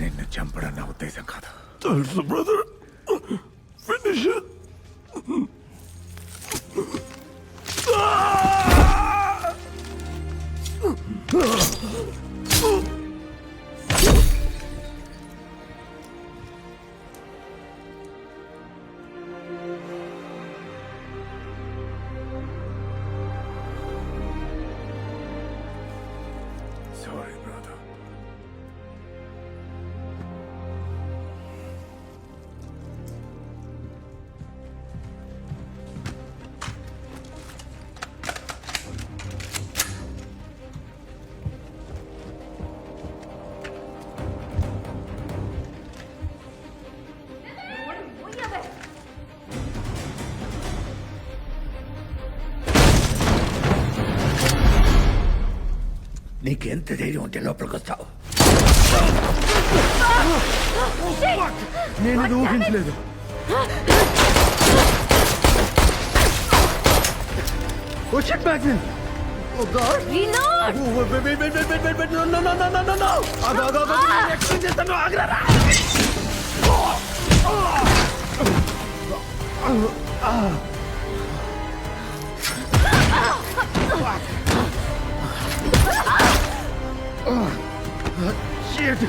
నిన్ను చంపడం నా ఉద్దేశం కాదు. తెలుసు brother. Finish it. Sorry, brother. నీకెంత ధైర్యం ఉంటే లోపలికి వస్తావు? నేను ఇది ఊహించలేదు. Oh shit, Maxine! Oh God! Reload! Oh, wait! No! Ago! Explain చేస్తాను, ఆగ్రా. Shit!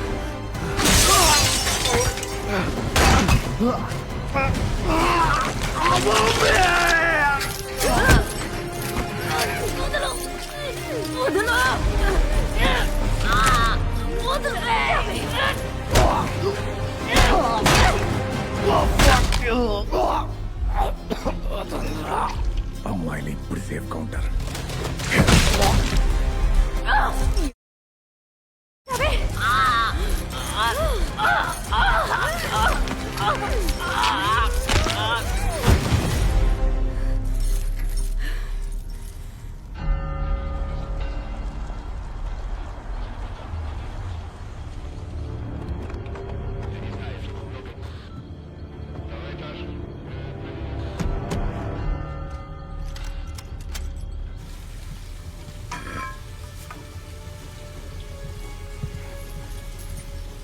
అమ్మాయిలు ఇప్పుడు సేఫ్ కౌంటర్.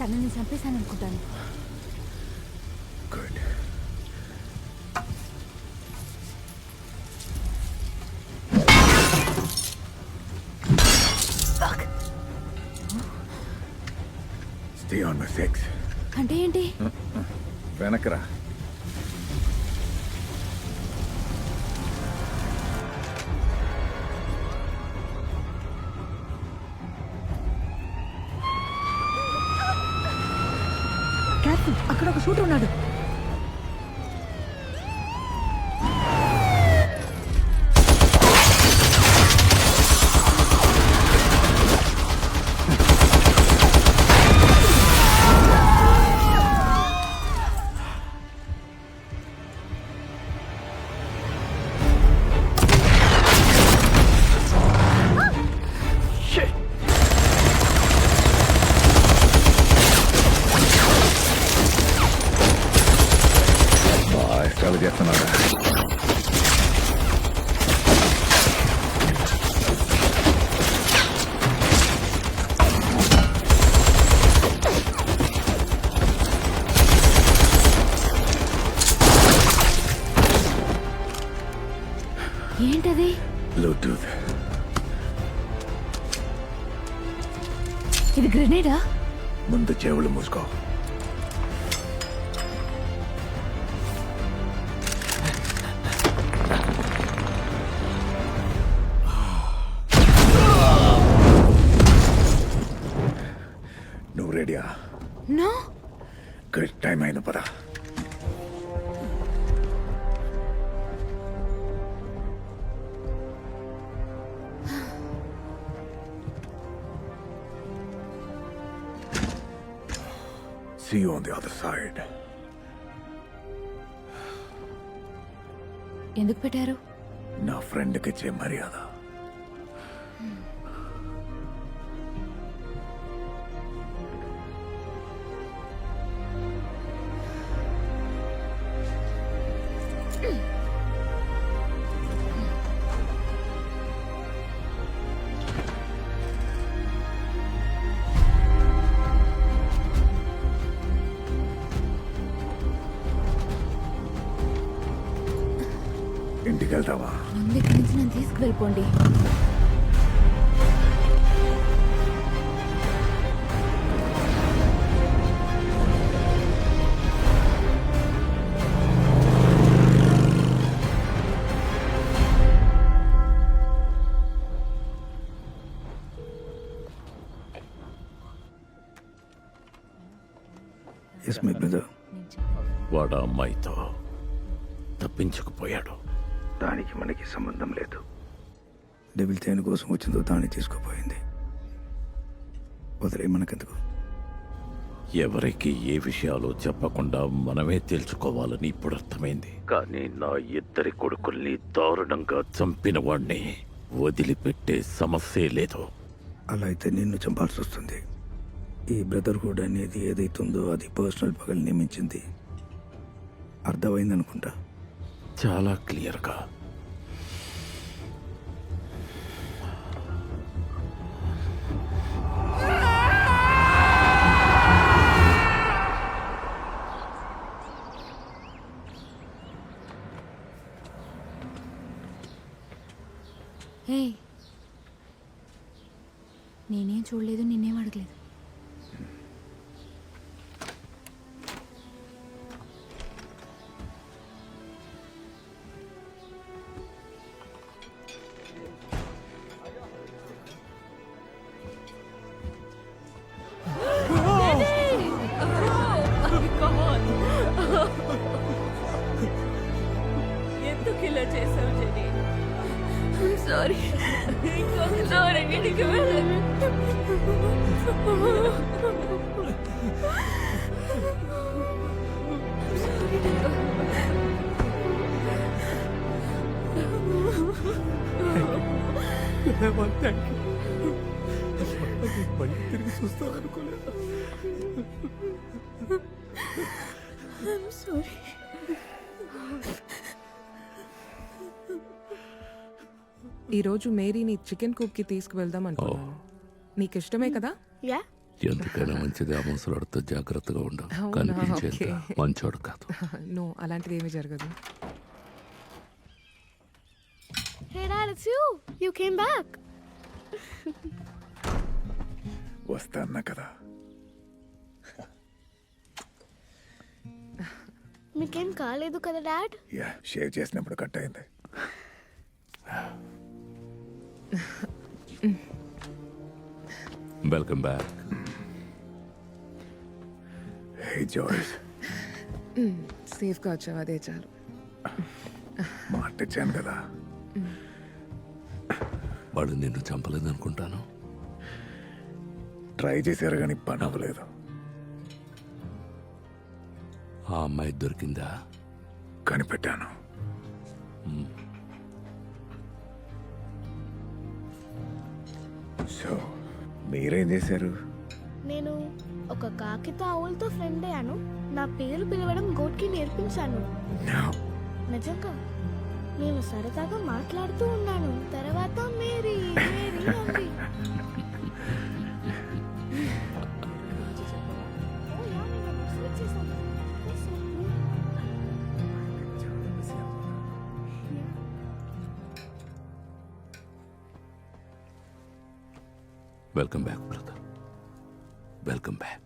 తనని చంపేశాను అనుకుంటాను. Good. Stay on my six. అంటే ఏంటి? వెనకరా. అక్కడ ఒక షూటర్ ఉన్నాడు. చేస్తున్నారా? ఏంటది? బ్లూటూత్. ఇది గ్రెనేడా? ముందు చెవులు మూసుకో. నువ్వు రెడీయా? నో. గుడ్, టైం అయింది, పదా. See you on the other side. ఎందుకు పెట్టారు? నా ఫ్రెండ్కి ఇచ్చే మర్యాద. ఇంటికి వెళ్తావా? ముందు ఇక్కడి నుంచి నన్ను తీసుకువెళ్ళిపోండి. Yes my brother. వాడు అమ్మాయితో తప్పించుకుపోయాడు. దానికి మనకి సంబంధం లేదు. డెవిల్ దేని కోసం వచ్చిందో దాన్ని తీసుకుపోయింది. వదిలే, మనకెందుకు? ఎవరికి ఏ విషయాలు చెప్పకుండా మనమే తెలుసుకోవాలని ఇప్పుడు అర్థమైంది. కానీ నా ఇద్దరి కొడుకుల్ని దారుణంగా చంపిన వాణ్ణి వదిలిపెట్టే సమస్యే లేదు. అలా అయితే నిన్ను చంపాల్సి వస్తుంది. ఈ బ్రదర్హుడ్ అనేది ఏదైతుందో అది పర్సనల్ పగలు నియమించింది. అర్థమైందనుకుంటా. చాలా క్లియర్గా. హే, నేనేం చూడలేదు, నిన్నేం అడగలేదు. ఎందుకు ఇలా చేసావు జెనీ? సారీ. ఇంకొకసారి ఇంటికి వెళ్ళను. తిరిగి చూస్తాను అనుకోలేదు. సారీ. ఈరోజు మేరీని చికెన్ కూప్కి తీసుకువెళ్దాం అనుకున్నాను. నీకు ఇష్టమే కదా? యా. ఎందుకైనా మంచిది. ఆ ముసలాడితో జాగ్రత్తగా ఉండు. అవునా? కనిపించేంత ఓకే. మంచోడు కాదు. నో, అలాంటిది ఏమీ జరగదు. Hey Dad, it's you. You came back. వస్తా అన్నా కదా. మీకేం కాలేదు కదా డాడ్? యా, షేవ్ చేసినప్పుడు కట్ అయింది. Welcome back. Hey Joyce. సేఫ్గా వచ్చావు, అదే చాలు. మాట ఇచ్చాను కదా. వాడు నిన్ను చంపలేదనుకుంటాను. ట్రై చేశారు కానీ పని అవ్వలేదు. ఆ అమ్మాయి దొరికిందా? కనిపెట్టాను. సో మీరేం చేశారు? నేను ఒక కాకితో ఆవులతో ఫ్రెండ్ అయ్యాను. నా పేరు పిలవడం గోట్కి నేర్పించాను. నిజంగా నేను సరదాగా మాట్లాడుతూ ఉన్నాను. తర్వాత మేరీ మేరీ అంది. Welcome back brother, welcome back.